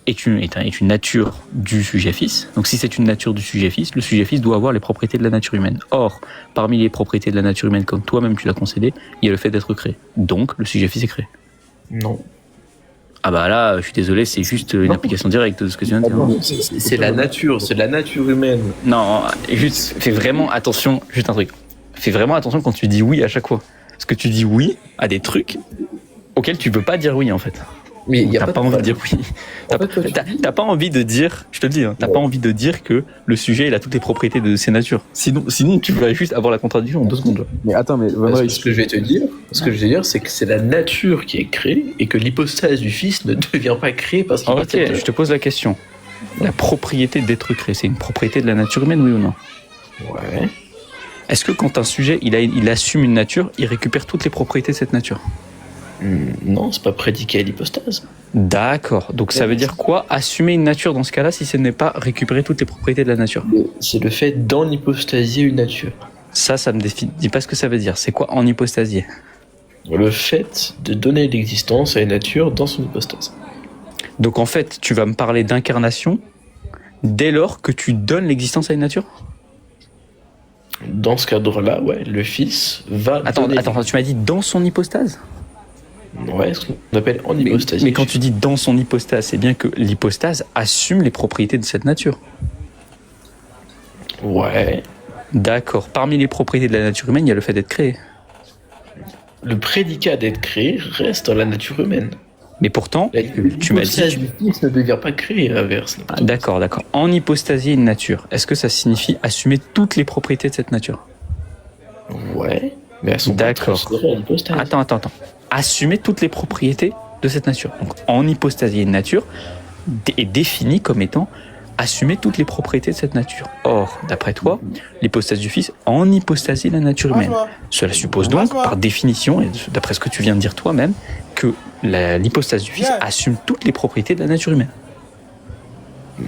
S1: est une nature du sujet fils. Donc si c'est une nature du sujet fils, le sujet fils doit avoir les propriétés de la nature humaine. Or, parmi les propriétés de la nature humaine, comme toi-même tu l'as concédé, il y a le fait d'être créé. Donc le sujet fils est créé.
S2: Non.
S1: Ah bah là, je suis désolé, c'est juste une application directe de ce que tu viens de dire.
S2: Non, c'est la nature humaine.
S1: Non, juste, fais vraiment attention, juste un truc. Fais vraiment attention quand tu dis oui à chaque fois. Parce que tu dis oui à des trucs auxquels tu veux pas dire oui en fait.
S2: Mais il y a
S1: T'as pas envie de dire oui.
S2: En fait, toi, tu
S1: T'as pas envie de dire, je te le dis, hein, t'as pas envie de dire que le sujet il a toutes les propriétés de ses natures. Sinon tu vas juste avoir la contradiction en 2 secondes.
S3: Mais attends, mais Van Rey,
S2: ce que je vais te dire, c'est que c'est la nature qui est créée et que l'hypostase du Fils ne devient pas créée parce qu'il
S1: Ok, je te pose la question. La propriété d'être créé, c'est une propriété de la nature humaine, oui ou non?
S2: Ouais.
S1: Est-ce que quand un sujet il assume une nature, il récupère toutes les propriétés de cette nature?
S2: Non, c'est pas prédiqué à l'hypostase.
S1: D'accord. Donc ça veut dire quoi, assumer une nature dans ce cas-là, si ce n'est pas récupérer toutes les propriétés de la nature?
S2: C'est le fait d'en hypostasier une nature.
S1: Ça me dis pas ce que ça veut dire. C'est quoi en hypostasier?
S2: Le fait de donner l'existence à une nature dans son hypostase.
S1: Donc en fait, tu vas me parler d'incarnation dès lors que tu donnes l'existence à une nature?
S2: Dans ce cadre-là, ouais, le Fils va
S1: Attends,
S2: donner...
S1: tu m'as dit dans son hypostase?
S2: Ouais, ce qu'on appelle en hypostase.
S1: Mais quand tu dis dans son hypostase, c'est bien que l'hypostase assume les propriétés de cette nature.
S2: Ouais.
S1: D'accord. Parmi les propriétés de la nature humaine, il y a le fait d'être créé.
S2: Le prédicat d'être créé reste dans la nature humaine.
S1: Mais pourtant, tu m'as dit...
S2: L'hypostase du Fils ne devient pas créée, à l'inverse.
S1: Ah, d'accord. En hypostasier une nature, est-ce que ça signifie assumer toutes les propriétés de cette nature?
S2: Ouais, mais elles sont pas transférées à l'hypostase.
S1: Attends. Assumer toutes les propriétés de cette nature. Donc, en hypostasier une nature est définie comme étant assumer toutes les propriétés de cette nature. Or, d'après toi, l'hypostase du Fils en hypostasie la nature humaine. Cela suppose donc, par définition, et d'après ce que tu viens de dire toi-même, que l'hypostase du Fils assume toutes les propriétés de la nature humaine.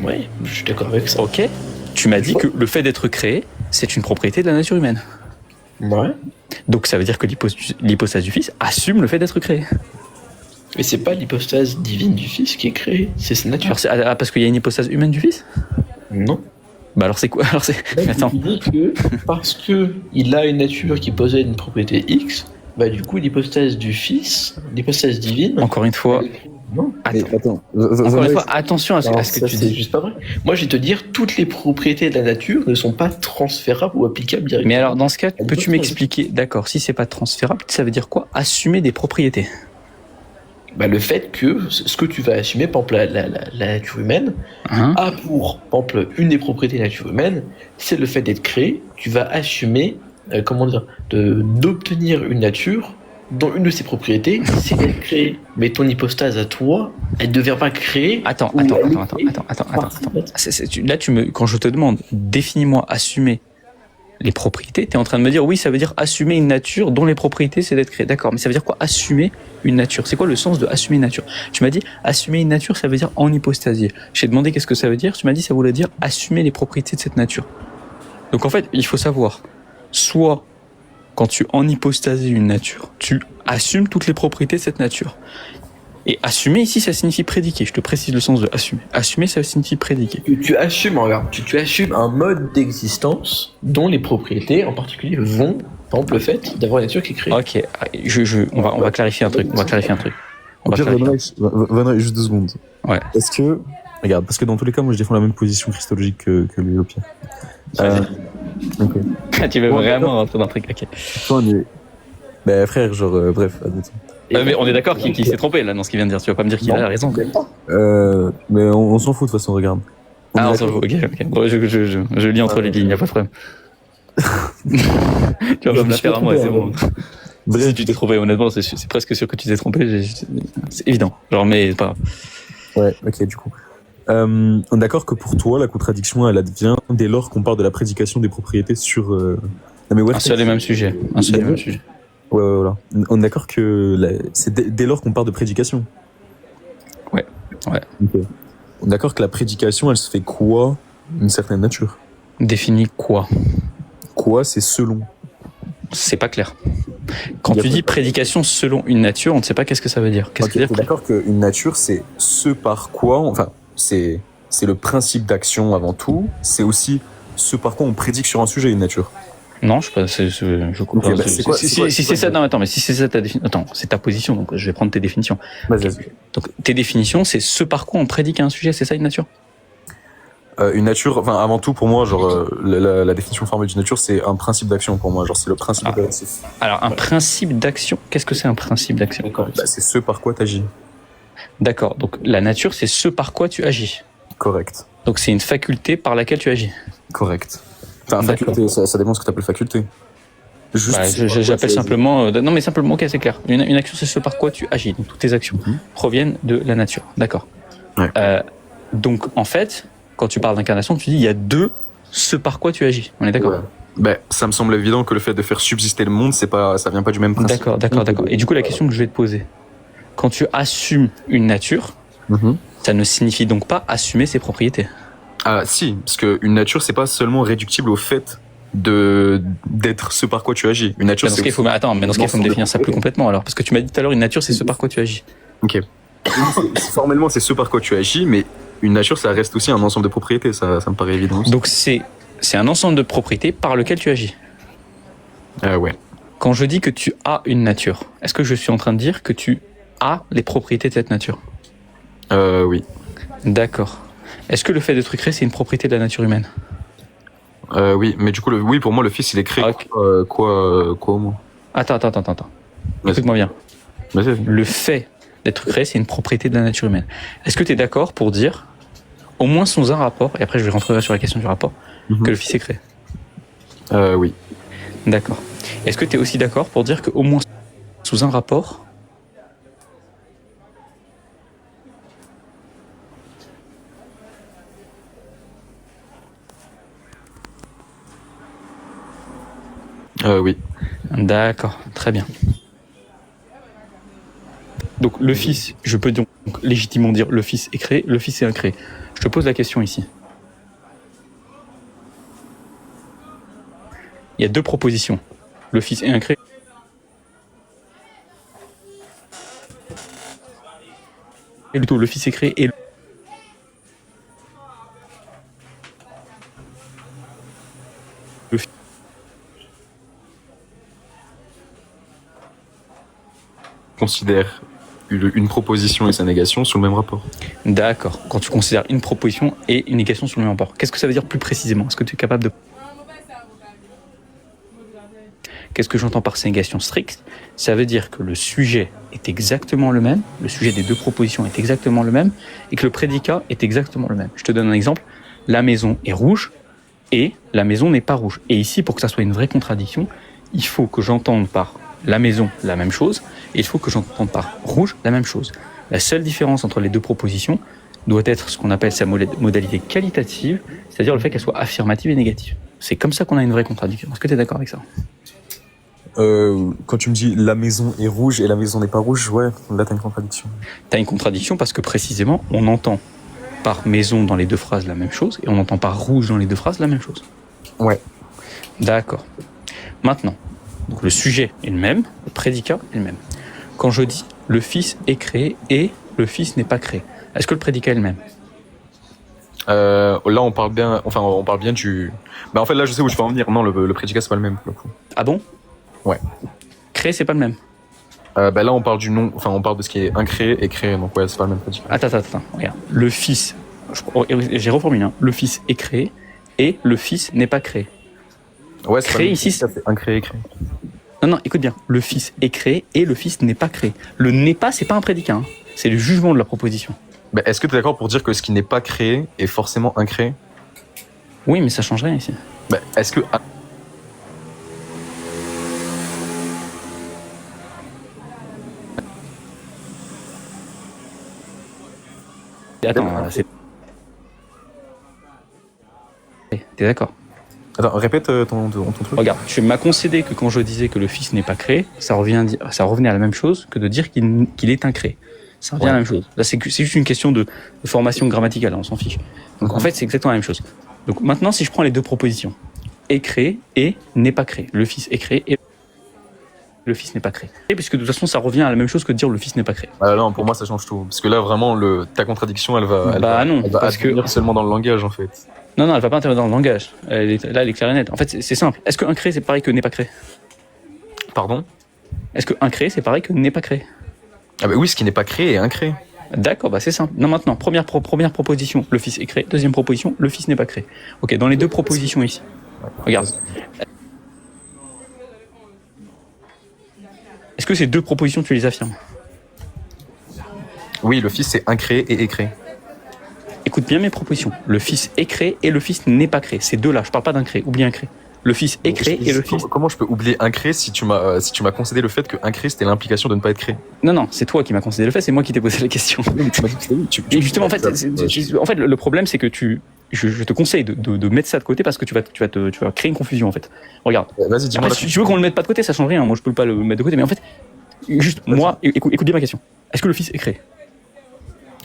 S2: Ouais, je suis d'accord avec ça.
S1: Ok. Tu m'as dit que le fait d'être créé, c'est une propriété de la nature humaine.
S2: Ouais.
S1: Donc ça veut dire que l'hypostase du Fils assume le fait d'être créé.
S2: Mais c'est pas l'hypostase divine du Fils qui est créée, c'est sa nature.
S1: Alors parce qu'il y a une hypostase humaine du Fils?
S2: Non.
S1: Bah alors c'est quoi? Attends.
S2: Tu dis que parce que il a une nature qui possède une propriété X, bah du coup l'hypostase du Fils, l'hypostase divine...
S1: Encore une fois...
S2: Non.
S3: attends.
S1: Encore une fois, attention à ce que tu dis.
S2: C'est juste pas vrai. Moi, je vais te dire, toutes les propriétés de la nature ne sont pas transférables ou applicables directement.
S1: Mais alors, dans ce cas, peux-tu m'expliquer, d'accord, si c'est pas transférable, ça veut dire quoi? Assumer des propriétés?
S2: Bah, le fait que ce que tu vas assumer, par exemple, la nature humaine, a pour, par exemple, une des propriétés de la nature humaine, c'est le fait d'être créé. Tu vas assumer, d'obtenir une nature dont une de ses propriétés, c'est d'être créée. Mais ton hypostase à toi, elle ne devient pas créée.
S1: Attends. Là, quand je te demande, définis-moi assumer les propriétés, tu es en train de me dire, oui, ça veut dire assumer une nature dont les propriétés, c'est d'être créée. D'accord, mais ça veut dire quoi, assumer une nature? C'est quoi le sens de assumer une nature? Tu m'as dit, assumer une nature, ça veut dire en hypostasier. Je t'ai demandé qu'est-ce que ça veut dire, tu m'as dit, ça voulait dire assumer les propriétés de cette nature. Donc en fait, il faut savoir, soit quand tu en hypostasies une nature, tu assumes toutes les propriétés de cette nature. Et assumer ici, ça signifie prédiquer. Je te précise le sens de assumer. Assumer, ça signifie prédiquer.
S2: Tu assumes, regarde, tu assumes un mode d'existence dont les propriétés, en particulier, vont, par exemple, le fait d'avoir une nature qui est créée.
S1: Ok, on va clarifier un truc. On va clarifier un truc.
S3: Au pire, Van Rey, juste 2 secondes.
S1: Ouais.
S3: Est-ce que, regarde, parce que dans tous les cas, moi je défends la même position christologique que lui, au pire. Ok.
S1: Tu veux vraiment rentrer dans un truc, ok.
S3: Toi, on est. Bah, frère, genre, bref, admettons.
S1: Mais on est d'accord qu'il s'est trompé là dans ce qu'il vient de dire. Tu vas pas me dire qu'il a raison.
S3: Mais on s'en fout de toute façon, regarde.
S1: On s'en fout, ok. Bon, je lis entre les lignes, y a pas de problème. Tu vas pas me la faire à moi, c'est bon. Si tu t'es trompé, honnêtement, c'est presque sûr que tu t'es trompé. C'est évident. Genre, mais pas.
S3: Ouais, ok, du coup. On est d'accord que pour toi, la contradiction, elle advient dès lors qu'on parle de la prédication des propriétés sur.
S1: Un seul et même sujet.
S3: Ouais, voilà. On est d'accord que c'est dès lors qu'on parle de prédication.
S1: Ouais.
S3: Okay. On est d'accord que la prédication, elle se fait quoi d'une certaine nature.
S1: Définis quoi?
S3: Quoi, c'est selon.
S1: C'est pas clair. Quand tu dis prédication selon une nature, on ne sait pas qu'est-ce que ça veut dire. Qu'est-ce que ça veut dire?
S3: D'accord qu'une nature, c'est ce par quoi, enfin, c'est le principe d'action avant tout, c'est aussi ce par quoi on prédique sur un sujet, une nature.
S1: Non, je sais pas, je comprends.
S3: Okay,
S1: si c'est ça, non, attends, mais si c'est ça ta définition, attends, c'est ta position, donc je vais prendre tes définitions.
S3: Vas-y.
S1: Donc, tes définitions, c'est ce par quoi on prédique un sujet, c'est ça une nature?
S3: Une nature, enfin, avant tout, pour moi, genre, la définition formelle d'une nature, c'est un principe d'action pour moi, genre, c'est le principe opératif.
S1: Alors, un principe d'action, qu'est-ce que c'est un principe d'action?
S3: C'est ce par quoi tu agis.
S1: D'accord, donc la nature, c'est ce par quoi tu agis.
S3: Correct.
S1: Donc, c'est une faculté par laquelle tu agis.
S3: Correct. Enfin, faculté, ça dépend ce que tu appelles faculté.
S1: J'appelle simplement. Non, mais simplement, ok, c'est clair. Une action, c'est ce par quoi tu agis. Donc, toutes tes actions proviennent de la nature. D'accord.
S3: Ouais.
S1: Donc, en fait, quand tu parles d'incarnation, tu dis il y a deux ce par quoi tu agis. On est d'accord?
S3: Ouais. Ben, ça me semble évident que le fait de faire subsister le monde, ça vient pas du même principe.
S1: D'accord. Et du coup, la question que je vais te poser, quand tu assumes une nature, ça ne signifie donc pas assumer ses propriétés.
S3: Ah, si, parce qu'une nature, c'est pas seulement réductible au fait d'être ce par quoi tu agis. Une nature,
S1: dans ce cas, il faut me définir ça plus complètement alors, parce que tu m'as dit tout à l'heure une nature, c'est ce par quoi tu agis.
S3: Ok. Formellement, c'est ce par quoi tu agis, mais une nature, ça reste aussi un ensemble de propriétés, ça me paraît évident aussi.
S1: Donc c'est un ensemble de propriétés par lequel tu agis.
S3: Ouais.
S1: Quand je dis que tu as une nature, est-ce que je suis en train de dire que tu as les propriétés de cette nature?
S3: Oui.
S1: D'accord. Est-ce que le fait d'être créé, c'est une propriété de la nature humaine?
S3: Oui, mais du coup, oui, pour moi, le Fils, il est créé.
S1: Okay.
S3: Quoi au moins?
S1: Attends. Écoute-moi bien.
S3: Vas-y.
S1: Le fait d'être créé, c'est une propriété de la nature humaine. Est-ce que tu es d'accord pour dire, au moins sous un rapport, et après je rentrerai sur la question du rapport, que le Fils est créé?
S3: Oui.
S1: D'accord. Est-ce que tu es aussi d'accord pour dire qu'au moins sous un rapport,
S3: Oui.
S1: D'accord, très bien. Donc le Fils, je peux donc légitimement dire le Fils est créé, le Fils est incréé. Je te pose la question ici. Il y a deux propositions. Le Fils est incréé. Et plutôt le Fils est créé et le Fils
S3: considère une proposition et sa négation sous le même rapport.
S1: D'accord. Quand tu considères une proposition et une négation sous le même rapport. Qu'est-ce que ça veut dire plus précisément? Est-ce que tu es capable de... Qu'est-ce que j'entends par ces négations strictes? Ça veut dire que le sujet est exactement le même, le sujet des deux propositions est exactement le même, et que le prédicat est exactement le même. Je te donne un exemple. La maison est rouge et la maison n'est pas rouge. Et ici, pour que ça soit une vraie contradiction, il faut que j'entende par la maison la même chose, et il faut que j'entende par rouge la même chose. La seule différence entre les deux propositions doit être ce qu'on appelle sa modalité qualitative, c'est-à-dire le fait qu'elle soit affirmative et négative. C'est comme ça qu'on a une vraie contradiction. Est-ce que tu es d'accord avec ça?
S3: Quand tu me dis la maison est rouge et la maison n'est pas rouge, ouais, là t'as une contradiction.
S1: T'as une contradiction parce que précisément, on entend par maison dans les deux phrases la même chose, et on entend par rouge dans les deux phrases la même chose.
S3: Ouais.
S1: D'accord. Maintenant, donc le sujet est le même, le prédicat est le même. Quand je dis le Fils est créé et le Fils n'est pas créé. Est-ce que le prédicat est le même?
S3: Là, on parle bien du. Bah, en fait, là, je sais où je vais en venir. Non, le prédicat, c'est pas le même, pour le coup.
S1: Ah bon?
S3: Ouais.
S1: Créé, c'est pas le même.
S3: Bah, là, on parle du nom. Enfin, on parle de ce qui est incréé et créé. Donc, ouais, c'est pas le même prédicat.
S1: Attends, regarde. Le Fils, j'ai reformulé, hein. Le Fils est créé et le Fils n'est pas créé.
S3: Ouais, c'est
S1: Créé
S3: pas le
S1: ici,
S3: prédicat, c'est incréé et créé.
S1: Non, écoute bien. Le Fils est créé et le Fils n'est pas créé. Le n'est pas, c'est pas un prédicat, hein. C'est le jugement de la proposition.
S3: Bah, est-ce que tu es d'accord pour dire que ce qui n'est pas créé est forcément incréé?
S1: Oui, mais ça change rien ici.
S3: Bah, est-ce que.
S1: Attends, c'est... T'es d'accord?
S3: Attends, répète ton truc.
S1: Regarde, tu m'as concédé que quand je disais que le Fils n'est pas créé, ça revenait à la même chose que de dire qu'il est incréé. Ça revient à la même chose. Là, c'est juste une question de formation grammaticale, on s'en fiche. Donc en fait, c'est exactement la même chose. Donc maintenant, si je prends les deux propositions, est créé et n'est pas créé. Le Fils est créé et le Fils n'est pas créé. Et puisque de toute façon, ça revient à la même chose que de dire le Fils n'est pas créé.
S3: Non, pour moi, ça change tout. Parce que là, vraiment, ta contradiction, elle va
S1: parce que
S3: seulement dans le langage, en fait.
S1: Non, elle va pas intervenir dans le langage. Là, elle est claire et nette. En fait, c'est simple. Est-ce que incréé, c'est pareil que n'est pas créé?
S3: Pardon?
S1: Est-ce que incréé, c'est pareil que n'est pas créé?
S3: Ah bah oui, ce qui n'est pas créé est incréé.
S1: D'accord, bah c'est simple. Non, maintenant, première proposition, le Fils est créé. Deuxième proposition, le Fils n'est pas créé. Ok, dans les deux propositions ici. Regarde. Est-ce que ces deux propositions, tu les affirmes?
S3: Oui, le Fils est incréé et est créé.
S1: Écoute bien mes propositions. Le Fils est créé et le Fils n'est pas créé. Ces deux-là, je parle pas d'incréé, oublie incréé. Le Fils est créé et le Fils...
S3: Comment je peux oublier incréé si tu m'as concédé le fait que incréé c'était l'implication de ne pas être créé?
S1: Non, c'est toi qui m'as concédé le fait, c'est moi qui t'ai posé la question. Et justement, en fait, le problème, c'est que je te conseille de mettre ça de côté parce que tu vas créer une confusion, en fait. Regarde.
S3: Vas-y, dis-moi.
S1: Si tu veux qu'on le mette pas de côté, ça change rien. Moi, je peux pas le mettre de côté, mais en fait, juste, moi, écoute bien ma question. Est-ce que le Fils est créé?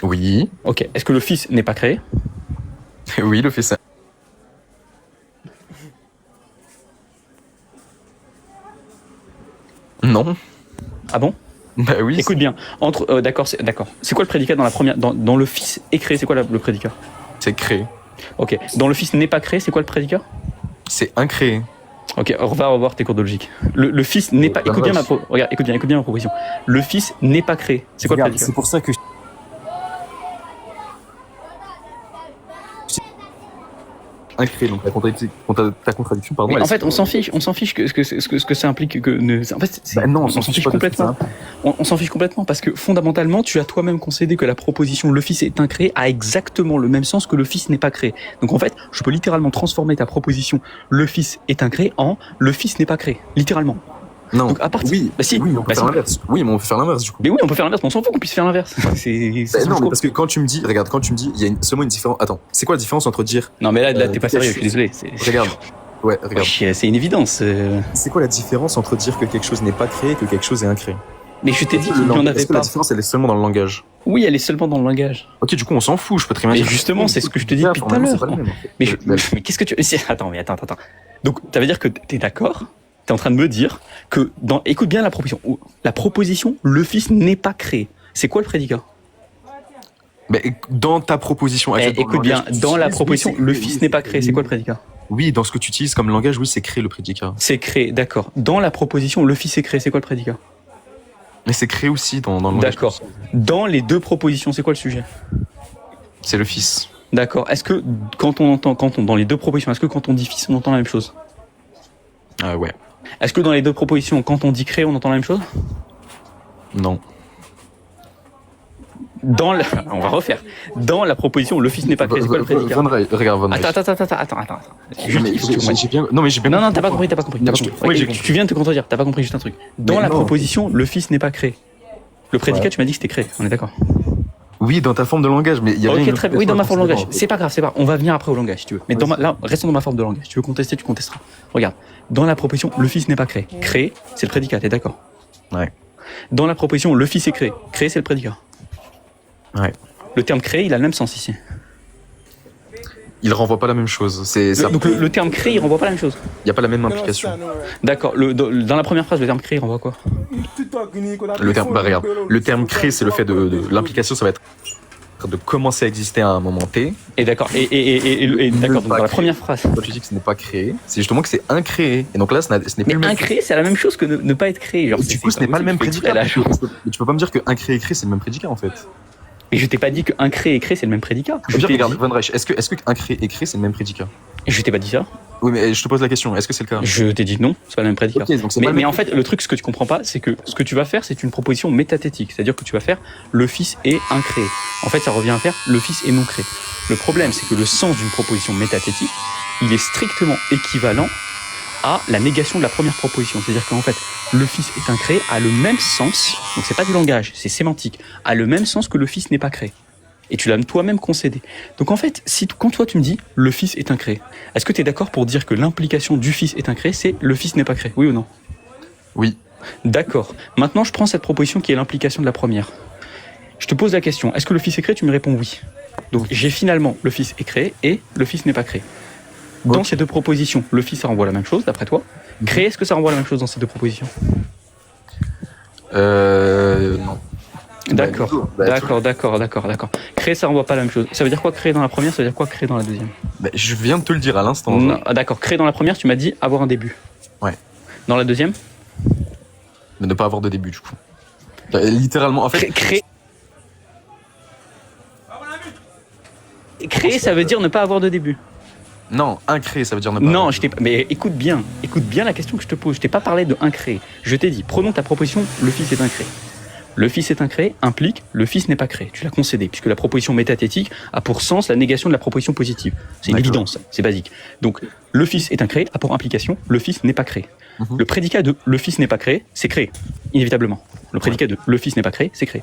S3: Oui.
S1: Ok. Est-ce que le Fils n'est pas créé?
S3: Oui, le Fils est... Non.
S1: Ah bon?
S3: Bah oui.
S1: Écoute bien. D'accord. C'est quoi le prédicat dans la première, dans le Fils est créé? C'est quoi le prédicat?
S3: C'est créé.
S1: Ok. Dans le Fils n'est pas créé, c'est quoi le prédicat?
S3: C'est incréé.
S1: Ok. On va revoir tes cours de logique. Le Fils n'est pas. Écoute bien ma proposition. Le Fils n'est pas créé. C'est quoi le prédicat?
S3: C'est pour ça que incréé, donc ta contradiction, pardon.
S1: Mais en fait, on s'en fiche que ça implique en fait,
S3: non,
S1: on s'en fiche complètement. On s'en fiche complètement parce que fondamentalement, tu as toi-même concédé que la proposition le Fils est incréé a exactement le même sens que le Fils n'est pas créé. Donc en fait, je peux littéralement transformer ta proposition le Fils est incréé en le Fils n'est pas créé, littéralement.
S3: Non.
S1: Donc à partir,
S3: oui, on peut faire l'inverse. Oui, mais on peut faire l'inverse du coup.
S1: Mais oui, on peut faire l'inverse, mais on s'en fout qu'on puisse faire l'inverse.
S3: Non, mais parce que quand tu me dis, il y a seulement une différence. Attends, c'est quoi la différence entre dire...
S1: Non, mais là t'es pas sérieux, je suis désolé.
S3: Regarde. Ouais, regarde.
S1: C'est une évidence.
S3: C'est quoi la différence entre dire que quelque chose n'est pas créé et que quelque chose est incréé?
S1: Mais je t'ai dit qu'il n'y en avait pas.
S3: La différence, elle est seulement dans le langage?
S1: Oui, elle est seulement dans le langage.
S3: Ok, du coup, on s'en fout, je peux très bien dire.
S1: Mais justement, c'est ce que je te dis depuis tout à l'heure. Mais qu'est-ce que tu... Attends. Donc, ça veut dire que t'es d'accord? T'es en train de me dire que écoute bien la proposition. La proposition, le Fils n'est pas créé. C'est quoi le prédicat?
S3: Mais dans ta proposition...
S1: écoute bien, dans la proposition, le Fils n'est pas créé. C'est quoi le prédicat?
S3: Oui, dans ce que tu utilises comme langage, oui, c'est créé le prédicat.
S1: C'est créé, d'accord. Dans la proposition, le Fils est créé. C'est quoi le prédicat?
S3: Mais c'est créé aussi dans le langage.
S1: D'accord. Dans les deux propositions, c'est quoi le sujet?
S3: C'est le Fils.
S1: D'accord. Est-ce que dans les deux propositions, est-ce que quand on dit Fils, on entend la même chose?
S3: Ouais.
S1: Est-ce que dans les deux propositions, quand on dit créé, on entend la même chose?
S3: Non.
S1: On va refaire. Dans la proposition, le Fils n'est pas créé. C'est quoi le prédicat?
S3: Regarde, Von Reich.
S1: Attends.
S3: Non,
S1: t'as pas compris. Tu viens de te contredire. T'as pas compris juste un truc. Dans la proposition, le Fils n'est pas créé. Le prédicat, tu m'as dit que c'était créé. On est d'accord?
S3: Oui, dans ta forme de langage, mais il y a
S1: Ok, très bien. Oui, dans ma forme de langage. C'est pas grave. On va venir après au langage, si tu veux. Mais là, restons dans ma forme de langage. Tu veux contester, tu contesteras. Regarde. Dans la proposition, le Fils n'est pas créé. Créé, c'est le prédicat. T'es d'accord?
S3: Ouais.
S1: Dans la proposition, le Fils est créé. Créé, c'est le prédicat.
S3: Ouais.
S1: Le terme créé, il a le même sens ici.
S3: il renvoie pas la même chose.
S1: Donc le terme créer, il renvoie pas la même chose.
S3: Il y a pas la même implication.
S1: D'accord. Dans la première phrase, le terme créer, il renvoie quoi?
S3: Regarde, le terme créer, c'est le fait de l'implication, ça va être de commencer à exister à un moment T.
S1: Et d'accord. Et d'accord. Donc dans la première phrase.
S3: Quand tu dis que ce n'est pas créé, c'est justement que c'est incréé. Et donc là, ce n'est plus le même.
S1: Incréé, c'est la même chose que ne pas être créé. Genre,
S3: du coup, ce n'est pas le même prédicat. Mais tu peux pas me dire que incréé et créé, c'est le même prédicat en fait.
S1: Et je t'ai pas dit que incréé et créé, c'est le même prédicat.
S3: Regarde, Von Reich, est-ce que incréé et créé, c'est le même prédicat?
S1: Je t'ai pas dit ça.
S3: Oui, mais je te pose la question, est-ce que c'est le cas?
S1: Je t'ai dit que non, c'est pas le même prédicat.
S3: Okay, donc
S1: mais en fait, le truc, ce que tu comprends pas, c'est que ce que tu vas faire, c'est une proposition métathétique. C'est-à-dire que tu vas faire le fils est incréé. En fait, ça revient à faire le fils est non créé. Le problème, c'est que le sens d'une proposition métathétique, il est strictement équivalent à la négation de la première proposition. C'est-à-dire qu'en fait, le fils est incréé a le même sens, donc c'est pas du langage, c'est sémantique, a le même sens que le fils n'est pas créé. Et tu l'as toi-même concédé. Donc en fait, quand toi tu me dis le fils est incréé, est-ce que tu es d'accord pour dire que l'implication du fils est incréé, c'est le fils n'est pas créé, oui ou non?
S3: Oui.
S1: D'accord. Maintenant, je prends cette proposition qui est l'implication de la première. Je te pose la question, est-ce que le fils est créé? Tu me réponds oui. Donc j'ai finalement le fils est créé et le fils n'est pas créé. Dans ces deux propositions, le fils ça renvoie la même chose, d'après toi. Créé, est-ce que ça renvoie la même chose dans ces deux propositions?
S3: Non.
S1: D'accord. Créer, ça renvoie pas la même chose. Ça veut dire quoi créer dans la première? Ça veut dire quoi créer dans la deuxième?
S3: Je viens de te le dire à l'instant.
S1: D'accord. Créer dans la première, tu m'as dit avoir un début.
S3: Ouais.
S1: Dans la deuxième?
S3: Mais ne pas avoir de début, du coup. Littéralement, en fait.
S1: Créer, ça veut dire ne pas avoir de début.
S3: Non, incréé, ça veut dire ne pas.
S1: Non, mais écoute bien la question que je te pose. Je t'ai pas parlé de incréé. Je t'ai dit, prenons ta proposition, le fils est incréé. Le fils est incréé implique le fils n'est pas créé. Tu l'as concédé, puisque la proposition métathétique a pour sens la négation de la proposition positive. C'est une évidence, c'est basique. Donc, le fils est incréé a pour implication le fils n'est pas créé. Le prédicat de le fils n'est pas créé, c'est créé, inévitablement. Le prédicat de le fils n'est pas créé, c'est créé.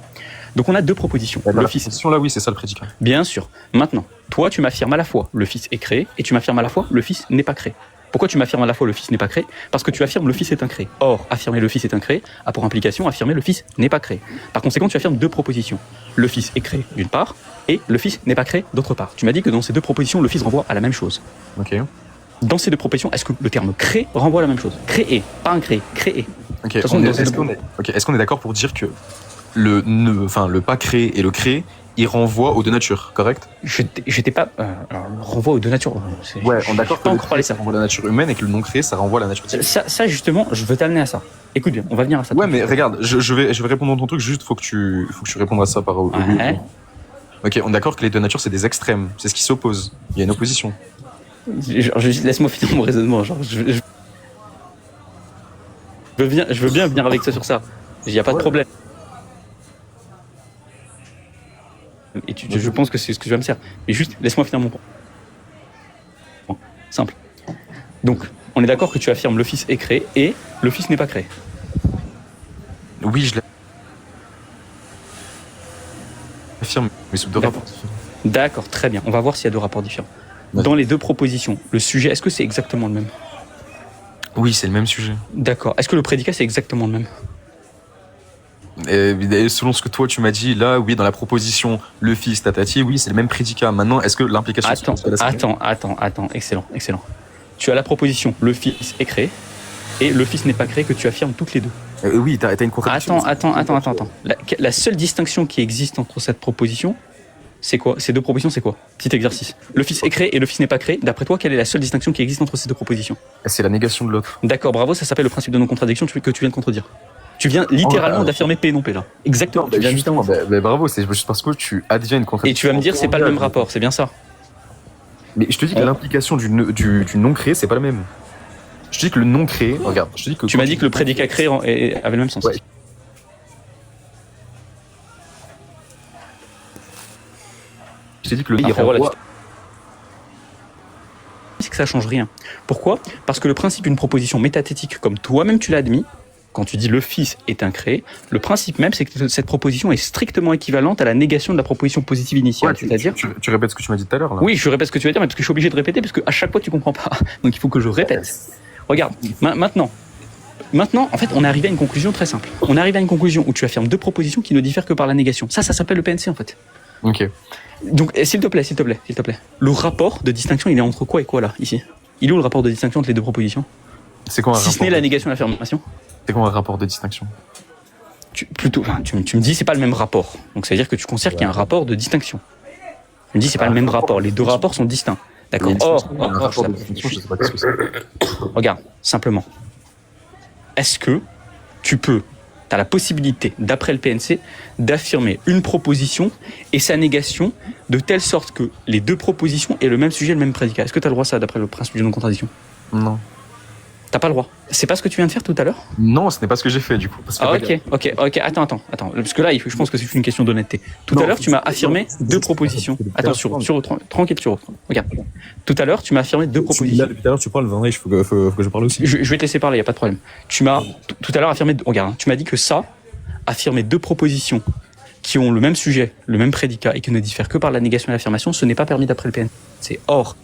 S1: Donc on a deux propositions.
S3: Le fils. Là, oui, c'est ça le prédicat.
S1: Bien sûr. Maintenant, toi, tu m'affirmes à la fois le fils est créé et tu m'affirmes à la fois le fils n'est pas créé. Pourquoi tu m'affirmes à la fois le fils n'est pas créé? Parce que tu affirmes le fils est incréé. Or, affirmer le fils est incréé a pour implication affirmer le fils n'est pas créé. Par conséquent, tu affirmes deux propositions. Le fils est créé d'une part et le fils n'est pas créé d'autre part. Tu m'as dit que dans ces deux propositions, le fils renvoie à la même chose.
S3: Ok.
S1: Dans ces deux propositions, est-ce que le terme créé renvoie à la même chose? Créé, pas incréé, créé.
S3: Ok. Est-ce qu'on est d'accord pour dire que le pas créé et le créé, il renvoie aux deux natures, correct?
S1: Je t'ai pas. Alors, le renvoi aux deux natures.
S3: Ouais, on est d'accord que
S1: pas
S3: le
S1: encore parlé
S3: créé, ça renvoie à la nature humaine et que le non créé, ça renvoie à la nature divine.
S1: Ça, justement, je veux t'amener à ça. Écoute bien, on va venir à ça.
S3: Ouais, mais regarde, je vais répondre à ton truc, juste faut que tu répondes à ça par au
S1: ouais.
S3: Ok, on est d'accord que les deux natures, c'est des extrêmes, c'est ce qui s'oppose. Il y a une opposition.
S1: Laisse-moi finir mon raisonnement. Genre, je veux bien venir avec ça sur ça. Il n'y a pas de problème. Et je pense que c'est ce que tu vas me faire. Mais juste, laisse-moi finir mon point. Bon, simple. Donc, on est d'accord que tu affirmes le fils est créé et le fils n'est pas créé.
S3: Oui, je l'affirme, mais sous deux rapports différents.
S1: D'accord, très bien. On va voir s'il y a deux rapports différents.
S3: Ouais.
S1: Dans les deux propositions, le sujet, est-ce que c'est exactement le même?
S3: Oui, c'est le même sujet.
S1: D'accord. Est-ce que le prédicat, c'est exactement le même?
S3: Et selon ce que toi tu m'as dit, là, oui, dans la proposition, le fils, tatati, oui, c'est le même prédicat. Maintenant, est-ce que l'implication...
S1: Attends, excellent. Tu as la proposition, le fils est créé, et le fils n'est pas créé, que tu affirmes toutes les deux.
S3: Oui, t'as une contradiction.
S1: Attends. La seule distinction qui existe entre cette proposition, c'est quoi? Ces deux propositions, c'est quoi? Petit exercice. Le fils est créé et le fils n'est pas créé. D'après toi, quelle est la seule distinction qui existe entre ces deux propositions?
S3: C'est la négation de l'autre.
S1: D'accord, bravo, ça s'appelle le principe de non-contradiction que tu viens de contredire. Tu viens littéralement d'affirmer P et non P là. Exactement.
S3: Non, justement, bravo, c'est juste parce que tu adviens une contradiction.
S1: Et tu vas me dire c'est pas le même rapport, c'est bien ça.
S3: Mais je te dis que l'implication du non créé, c'est pas la même. Je te dis que le non créé, regarde, je te dis que...
S1: Tu m'as dit que le prédicat créé avait le même sens. Ouais.
S3: Je t'ai dit que il renvoie...
S1: C'est que ça change rien. Pourquoi? Parce que le principe d'une proposition métathétique, comme toi-même tu l'as admis, quand tu dis le fils est incréé, le principe même, c'est que cette proposition est strictement équivalente à la négation de la proposition positive initiale.
S3: Ouais,
S1: c'est-à-dire...
S3: Tu répètes ce que tu m'as dit tout à l'heure, là.
S1: Oui, je répète ce que tu vas dire, mais parce que je suis obligé de répéter, parce qu'à chaque fois, tu comprends pas. Donc il faut que je répète. Regarde, maintenant, en fait, on est arrivé à une conclusion très simple. On est arrivé à une conclusion où tu affirmes deux propositions qui ne diffèrent que par la négation. Ça s'appelle le PNC, en fait.
S3: Ok.
S1: Donc, s'il te plaît. Le rapport de distinction, il est entre quoi et quoi, là, ici? Il est où le rapport de distinction entre les deux propositions?
S3: C'est quoi un
S1: Si
S3: rapport
S1: ce n'est la négation et l'affirmation?
S3: C'est quoi un rapport de distinction?
S1: Tu me dis, c'est pas le même rapport. Donc, ça veut dire que tu considères qu'il y a un rapport de distinction. Tu me dis, c'est pas le même rapport. Les deux rapports sont distincts. D'accord.
S3: Un rapport de distinction, je sais pas ce que c'est.
S1: Regarde, simplement. Est-ce que tu as la possibilité, d'après le PNC, d'affirmer une proposition et sa négation de telle sorte que les deux propositions aient le même sujet, le même prédicat? Est-ce que tu as le droit à ça, d'après le principe de non-contradiction?
S3: Non.
S1: T'as pas le droit. C'est pas ce que tu viens de faire tout à l'heure?
S3: Non, ce n'est pas ce que j'ai fait du coup. Parce que
S1: Ok. Attends. Parce que là, je pense que c'est une question d'honnêteté. Tout à l'heure, tu m'as affirmé deux propositions. Attends, tranquille. Regarde. Tout à l'heure, tu m'as affirmé deux propositions.
S3: Là, depuis tout à l'heure, tu parles, Van Rij, faut que je parle aussi.
S1: Je vais te laisser parler, y a pas de problème. Tu m'as tout à l'heure affirmé. Regarde, tu m'as dit que ça, affirmer deux propositions qui ont le même sujet, le même prédicat et qui ne diffèrent que par la négation et l'affirmation, ce n'est pas permis d'après le PNC. Or,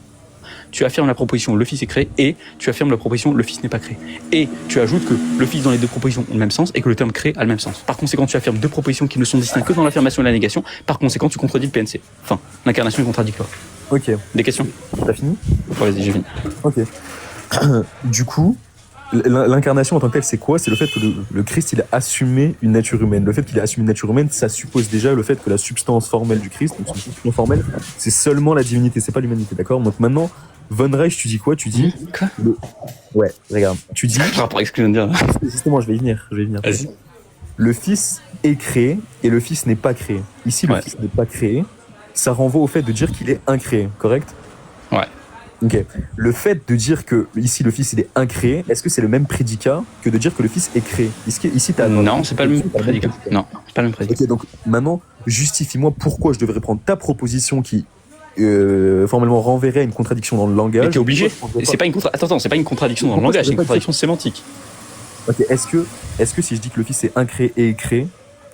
S1: tu affirmes la proposition le Fils est créé et tu affirmes la proposition le Fils n'est pas créé. Et tu ajoutes que le Fils dans les deux propositions ont le même sens et que le terme créé a le même sens. Par conséquent, tu affirmes deux propositions qui ne sont distinctes que dans l'affirmation et la négation. Par conséquent, tu contredis le PNC. Enfin, l'incarnation est contradictoire.
S3: Ok.
S1: Des questions?
S3: T'as fini?
S1: Ouais, vas-y, j'ai fini.
S3: Ok. Du coup, l'incarnation en tant que telle, c'est quoi? C'est le fait que le Christ, il a assumé une nature humaine. Le fait qu'il a assumé une nature humaine, ça suppose déjà le fait que la substance formelle du Christ, donc son substance formelle, c'est seulement la divinité, c'est pas l'humanité, d'accord? Donc maintenant, Von Rij, tu dis quoi? Tu dis...
S1: Quoi?
S3: Ouais, regarde. Tu dis...
S1: Par rapport à ce que je viens de dire.
S3: Justement, je vais y venir.
S1: Vas-y.
S3: Le Fils est créé et le Fils n'est pas créé. Ici, le Fils n'est pas créé. Ça renvoie au fait de dire qu'il est incréé, correct?
S1: Ouais.
S3: Ok. Le fait de dire que ici le Fils il est incréé, est-ce que c'est le même prédicat que de dire que le Fils est créé? Ici,
S1: Non, c'est pas le même prédicat. Non, c'est pas le même prédicat.
S3: Ok, donc maintenant, justifie-moi pourquoi je devrais prendre ta proposition qui formellement renverrait une contradiction dans le langage.
S1: Mais t'es obligé. C'est pas une Attends, c'est pas une contradiction dans le langage, c'est une contradiction sémantique.
S3: Ok, est-ce que si je dis que le Fils est incréé et est créé,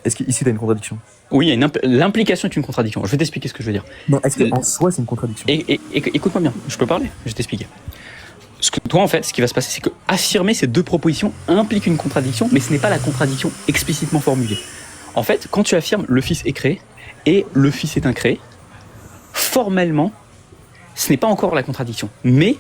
S3: est-ce qu'ici t'as une contradiction?
S1: Oui, l'implication est une contradiction. Je vais t'expliquer ce que je veux dire.
S3: Non, est-ce qu'en soi c'est une contradiction?
S1: Écoute-moi bien, je peux parler, je vais t'expliquer. Toi, en fait, ce qui va se passer, c'est que affirmer ces deux propositions implique une contradiction, mais ce n'est pas la contradiction explicitement formulée. En fait, quand tu affirmes le Fils est créé et le Fils est incréé, formellement, ce n'est pas encore la contradiction. Mais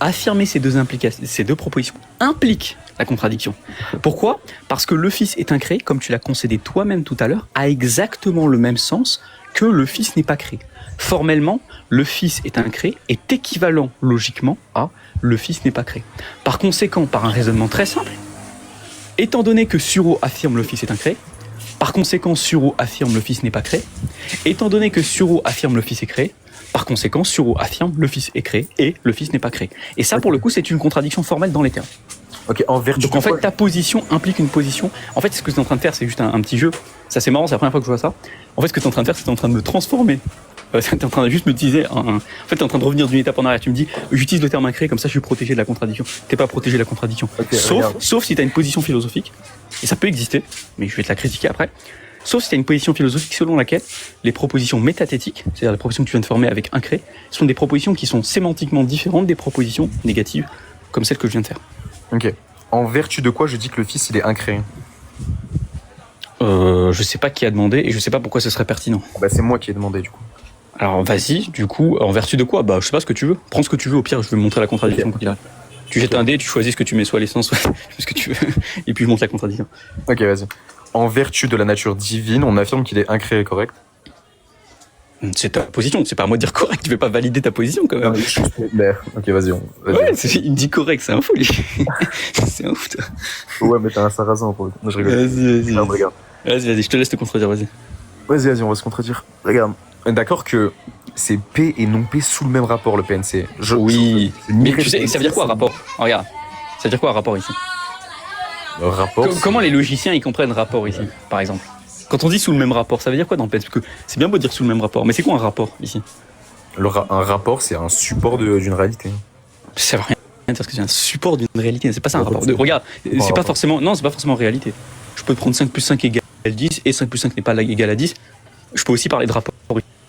S1: affirmer ces deux propositions implique la contradiction. Pourquoi? Parce que le Fils est incréé, comme tu l'as concédé toi-même tout à l'heure, a exactement le même sens que le Fils n'est pas créé. Formellement, le Fils est incréé est équivalent logiquement à le Fils n'est pas créé. Par conséquent, par un raisonnement très simple, étant donné que Suro affirme le Fils est incréé, par conséquent, Suro affirme le Fils n'est pas créé, étant donné que Suro affirme le Fils est créé, par conséquent, Suro affirme le Fils est créé et le Fils n'est pas créé. Et ça, pour le coup, c'est une contradiction formelle dans les termes.
S3: Ok, en vertu.
S1: Donc en fait, ta position implique une position. En fait, ce que tu es en train de faire, c'est juste un petit jeu. Ça, c'est marrant, c'est la première fois que je vois ça. En fait, ce que tu es en train de faire, c'est que tu es en train de me transformer. Tu es en train de juste me utiliser En fait, tu es en train de revenir d'une étape en arrière. Tu me dis, j'utilise le terme incréé, comme ça, je suis protégé de la contradiction. T'es pas protégé de la contradiction.
S3: Okay,
S1: sauf si tu as une position philosophique. Et ça peut exister, mais je vais te la critiquer après. Sauf si tu as une position philosophique selon laquelle les propositions métathétiques, c'est-à-dire les propositions que tu viens de former avec incréé, sont des propositions qui sont sémantiquement différentes des propositions négatives, comme celle que je viens de faire.
S3: Ok. En vertu de quoi je dis que le Fils il est incréé?
S1: Je sais pas qui a demandé et je sais pas pourquoi ce serait pertinent.
S3: Bah c'est moi qui ai demandé du coup.
S1: Alors vas-y, du coup, en vertu de quoi? Bah je sais pas ce que tu veux. Prends ce que tu veux, au pire je vais montrer la contradiction quand il arrive. Tu jettes un dé, tu choisis ce que tu mets, soit l'essence, soit ce que tu veux, et puis je montre la contradiction.
S3: Ok, vas-y. En vertu de la nature divine, on affirme qu'il est incréé, correct?
S1: C'est ta position, c'est pas à moi de dire correct, tu veux pas valider ta position quand même.
S3: Ok, vas-y.
S1: Ouais, il me dit correct, c'est un fou lui. C'est un fou toi.
S3: Ouais, mais t'as un sarrasin pour le coup. Non, je rigole.
S1: Vas-y.
S3: Non, regarde.
S1: Vas-y, je te laisse te contredire, vas-y.
S3: Vas-y, on va se contredire. Regarde. D'accord que c'est P et non P sous le même rapport, le PNC.
S1: Oui, mais tu sais, ça veut dire quoi rapport? Regarde, ça veut dire quoi rapport ici?
S3: Rapport.
S1: Comment les logiciens ils comprennent rapport ici, par exemple? Quand on dit sous le même rapport, ça veut dire quoi dans le PNC? Parce que c'est bien beau de dire sous le même rapport, mais c'est quoi un rapport ici?
S3: Un rapport, c'est un support d'une réalité.
S1: Ça veut rien dire ce que c'est un support d'une réalité, c'est pas ça un rapport. Regarde, c'est pas forcément. Non, c'est pas forcément réalité. Je peux prendre 5 plus 5 égale 10 et 5 plus 5 n'est pas égal à 10. Je peux aussi parler de rapport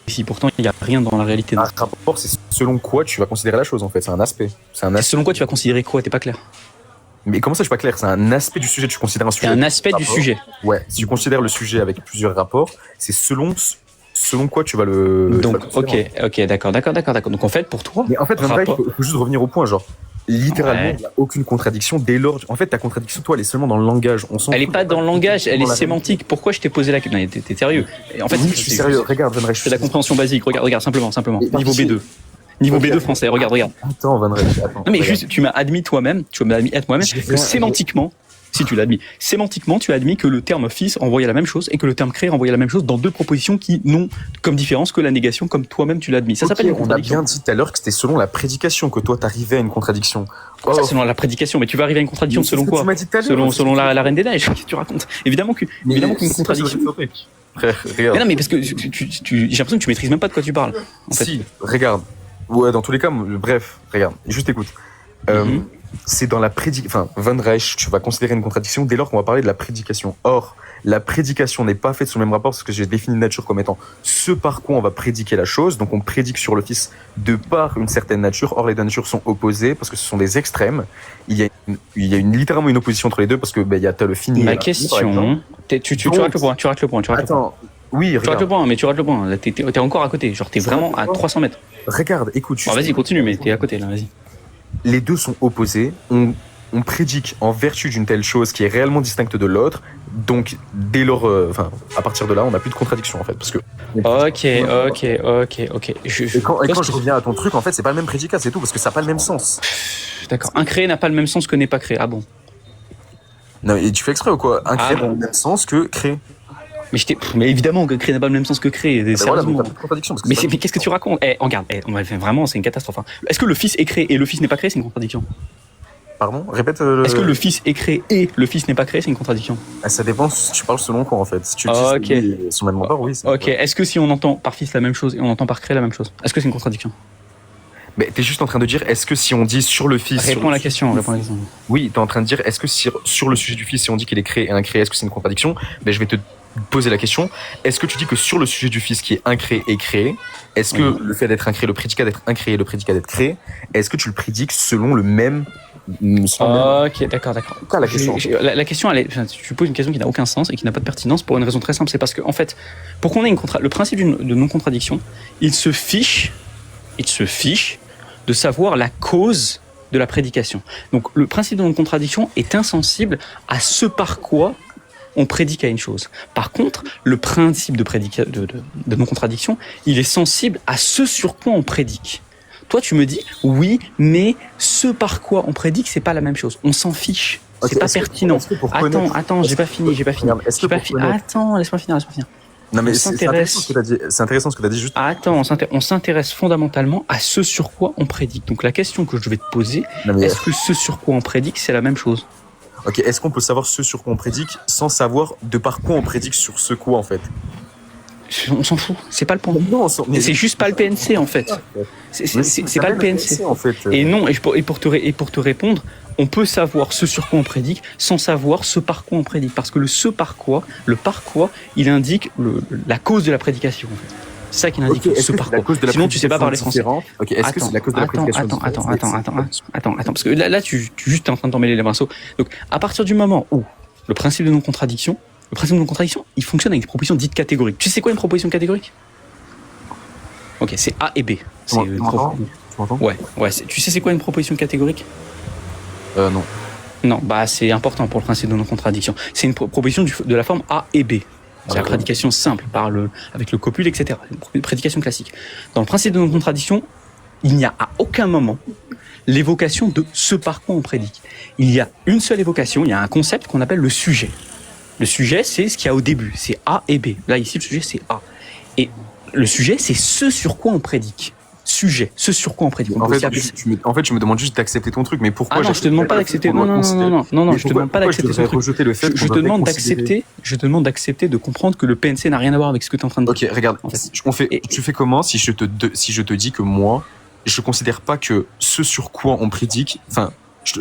S1: ici. Pourtant, il n'y a rien dans la réalité.
S3: Un rapport, c'est selon quoi tu vas considérer la chose en fait. C'est un aspect.
S1: Selon quoi tu vas considérer quoi? T'es pas clair.
S3: Mais comment ça, je suis pas clair? C'est un aspect du sujet. Tu considères un sujet.
S1: C'est un aspect du sujet.
S3: Ouais. Si tu considères le sujet avec plusieurs rapports, c'est selon selon quoi tu vas le.
S1: Donc,
S3: tu vas le considérer.
S1: ok, d'accord. Donc en fait, pour toi,
S3: Mais en fait, Van Rijk,
S1: rapport-
S3: il faut juste revenir au point, genre. Littéralement,
S1: Ouais.
S3: il n'y a aucune contradiction dès lors. En fait, ta contradiction, toi, elle est seulement dans le langage. On s'en
S1: elle est
S3: fout.
S1: pas dans le langage, elle est
S3: Dans la-
S1: sémantique. Pourquoi je t'ai posé la question? Non, t'es sérieux? Et en fait,
S3: Oui, je suis sérieux. Regarde, Van Rijk.
S1: C'est de la compréhension basique. Regarde, simplement.
S3: Et
S1: Niveau
S3: par-
S1: B2. Niveau
S3: Ok.
S1: B2 français. Regarde.
S3: Attends, Van Rijk. Attends.
S1: Non, mais
S3: regarde.
S1: juste, tu m'as admis toi-même
S3: J'ai
S1: que
S3: rien-
S1: sémantiquement, si tu l'as admis, sémantiquement, tu as admis que le terme fils renvoyait la même chose et que le terme créer renvoyait la même chose dans deux propositions qui n'ont comme différence que la négation, comme toi-même tu l'as admis. Ça
S3: Ok,
S1: s'appelle une
S3: on a
S1: contradiction.
S3: bien dit tout à l'heure que c'était selon la prédication que toi, t'arrivais à une contradiction.
S1: Ça,
S3: Oh,
S1: selon la prédication, mais tu vas arriver à une contradiction
S3: mais c'est
S1: selon
S3: ce que
S1: quoi?
S3: tu m'as dit tout à l'heure.
S1: Selon la Reine des Neiges, qu'est-ce que tu racontes? Évidemment qu'une contradiction.
S3: Frère,
S1: Mais
S3: regarde.
S1: non, mais parce que j'ai l'impression que tu maîtrises même pas de quoi tu parles. En fait.
S3: Si, regarde. Ouais, dans tous les cas, bref, regarde, juste écoute.
S1: Mhm.
S3: C'est dans la prédication. Enfin, Van Reich, tu vas considérer une contradiction dès lors qu'on va parler de la prédication. Or, la prédication n'est pas faite sous le même rapport parce que j'ai défini nature comme étant ce par quoi on va prédiquer la chose. Donc, on prédique sur le Fils de par une certaine nature. Or, les deux natures sont opposées parce que ce sont des extrêmes. Il y a littéralement une opposition entre les deux parce que il y a le fini. et
S1: Ma
S3: l'infini, par exemple.
S1: question, tu
S3: Donc-
S1: rates le point, tu rates le point.
S3: Attends, oui,
S1: Tu rates
S3: regarde.
S1: le point, mais tu rates le point. Là, t'es encore à côté. Genre, t'es vraiment à 300 mètres.
S3: Regarde, écoute.
S1: Bon,
S3: juste-
S1: vas-y, continue, mais t'es à côté, là, vas-y.
S3: Les deux sont opposés. On prédique en vertu d'une telle chose qui est réellement distincte de l'autre. Donc, dès lors, à partir de là, on n'a plus de contradiction en fait, parce que.
S1: Ok.
S3: Et quand je reviens à ton truc, en fait, c'est pas le même prédicat, c'est tout, parce que ça n'a pas le même sens.
S1: D'accord. Un créé n'a pas le même sens que n'est pas créé. Ah bon?
S3: Non, et tu fais exprès ou quoi? Un créé
S1: bon.
S3: n'a pas le même sens que créer.
S1: Mais évidemment que créer n'a pas le même sens que créer.
S3: Ben voilà, mais
S1: Sérieusement.
S3: t'as plus de contradiction. Parce que
S1: Mais
S3: c'est pas-
S1: qu'est-ce que tu racontes? Regarde, vraiment, c'est une catastrophe. Hein. Est-ce que le fils est créé et le fils n'est pas créé, c'est une contradiction?
S3: Pardon? Répète.
S1: Est-ce que le fils est créé et le fils n'est pas créé, c'est une contradiction?
S3: Ça dépend si tu parles selon quoi en fait. Si tu dis
S1: Ok.
S3: oui, son même rapport, oui. c'est-
S1: Ok. Est-ce que si on entend par fils la même chose et on entend par créé la même chose, est-ce que c'est une contradiction?
S3: Mais t'es juste en train de dire, est-ce que si on dit sur le fils.
S1: Réponds à la question.
S3: Oui, t'es en train de dire, est-ce que sur le sujet du fils, si on dit qu'il est créé et incréé, est-ce que c'est une contradiction? Ben, je vais te poser la question. Est-ce que tu dis que sur le sujet du fils qui est incréé et créé, est-ce que
S1: Oui.
S3: le fait d'être incréé, le prédicat d'être incréé et le prédicat d'être créé, est-ce que tu le prédiques selon le même.
S1: Ok, d'accord.
S3: Quoi la question?
S1: La question, tu poses une question qui n'a aucun sens et qui n'a pas de pertinence pour une raison très simple. C'est parce que, en fait, pour qu'on ait le principe de non-contradiction, il se fiche de savoir la cause de la prédication. Donc, le principe de non-contradiction est insensible à ce par quoi on prédique à une chose. Par contre, le principe de non-contradiction, il est sensible à ce sur quoi on prédique. Toi, tu me dis, oui, mais ce par quoi on prédique, c'est pas la même chose. On s'en fiche.
S3: Ok,
S1: C'est pas
S3: est-ce que-
S1: pertinent.
S3: est-ce que pour
S1: Attends,
S3: connaître-
S1: j'ai pas fini.
S3: Regarde, est-ce que
S1: J'ai pas
S3: pour
S1: fini.
S3: connaître-
S1: Attends, laisse-moi finir.
S3: Non, mais
S1: on
S3: c'est
S1: s'intéresse-
S3: intéressant ce que t'as dit. C'est intéressant ce que t'as dit juste.
S1: Attends, on s'intéresse fondamentalement à ce sur quoi on prédique. Donc la question que je vais te poser,
S3: Non, mais-
S1: est-ce que ce sur quoi on prédique, c'est la même chose?
S3: Ok, est-ce qu'on peut savoir ce sur quoi on prédique sans savoir de par quoi on prédique sur ce quoi en fait?
S1: On s'en fout. C'est pas le point.
S3: Non,
S1: C'est juste pas le PNC en fait. C'est pas le PNC.
S3: en fait.
S1: Et non, et pour te répondre, on peut savoir ce sur quoi on prédique sans savoir ce par quoi on prédique. Parce que le par quoi, il indique la cause de la prédication. En fait. C'est ça qu'il indique,
S3: Ok, est-ce
S1: ce
S3: que
S1: par
S3: c'est la
S1: quoi.
S3: cause de la
S1: Sinon, tu sais pas parler français.
S3: différente Ok, est-ce que c'est la cause de la prédication
S1: Attends, parce que là tu juste es en train de t'emmêler les pinceaux. Donc, à partir du moment où le principe de non-contradiction, il fonctionne avec des propositions dites catégoriques. Tu sais quoi une proposition catégorique? Ok, c'est A et B.
S3: Tu m'entends? Tu m'entends?
S1: Ouais. Tu sais c'est quoi une proposition catégorique?
S3: Non.
S1: Non, c'est important pour le principe de non-contradiction. C'est une proposition de la forme A et B. C'est la prédication simple, avec le copule, etc. Une prédication classique. Dans le principe de non-contradiction, il n'y a à aucun moment l'évocation de ce par quoi on prédique. Il y a une seule évocation, il y a un concept qu'on appelle le sujet. Le sujet, c'est ce qu'il y a au début, c'est A et B. Là, ici, le sujet, c'est A. Et le sujet, c'est ce sur quoi on prédique. Sujet, ce sur quoi on prédique. On
S3: En
S1: peut
S3: fait,
S1: aussi appeler ça-
S3: tu me demandes juste d'accepter ton truc, mais pourquoi?
S1: Ah non, je te demande pas d'accepter. Non, je te demande pas d'accepter ce truc.
S3: Rejeter le fait
S1: Je te demande d'accepter, de comprendre que le PNC n'a rien à voir avec ce que tu es en train de dire.
S3: Ok, regarde,
S1: En fait.
S3: tu fais comment si je te dis que moi, je considère pas que ce sur quoi on prédique, enfin,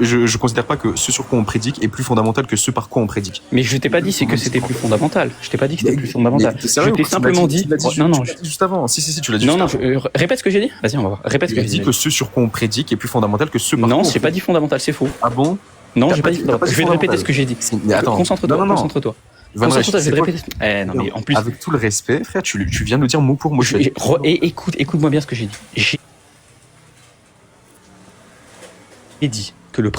S3: je considère pas que ce sur quoi on prédique est plus fondamental que ce par quoi on prédique.
S1: Mais je t'ai pas dit c'est que c'était plus fondamental. Je t'ai pas dit que c'était plus fondamental.
S3: Mais t'es sérieux,
S1: Je t'ai
S3: tu l'as
S1: simplement dit.
S3: tu l'as dit,
S1: Non,
S3: tu l'as dit juste avant. Si, tu l'as dit
S1: non,
S3: juste avant.
S1: répète ce que j'ai dit. Vas-y, on va voir. Répète ce
S3: Tu
S1: que
S3: as
S1: j'ai
S3: dit
S1: dit.
S3: que ce sur quoi on prédique est plus fondamental que ce par quoi
S1: Non,
S3: on
S1: j'ai pas
S3: prédique.
S1: dit fondamental, c'est faux.
S3: Ah bon?
S1: Non,
S3: T'as
S1: j'ai
S3: pas
S1: pas
S3: dit-
S1: dit
S3: t'as pas
S1: fondamental.
S3: dit
S1: Je vais te répéter
S3: fondamental.
S1: ce que j'ai dit.
S3: Mais attends.
S1: Concentre-toi,
S3: Non.
S1: concentre-toi.
S3: Van Reich,
S1: Je vais
S3: c'est
S1: le
S3: quoi-
S1: répéter. Non, mais en plus,
S3: Avec tout le respect, frère, tu viens de nous dire mot pour mot. Tu as dit-
S1: écoute-moi bien ce que j'ai dit. J'ai dit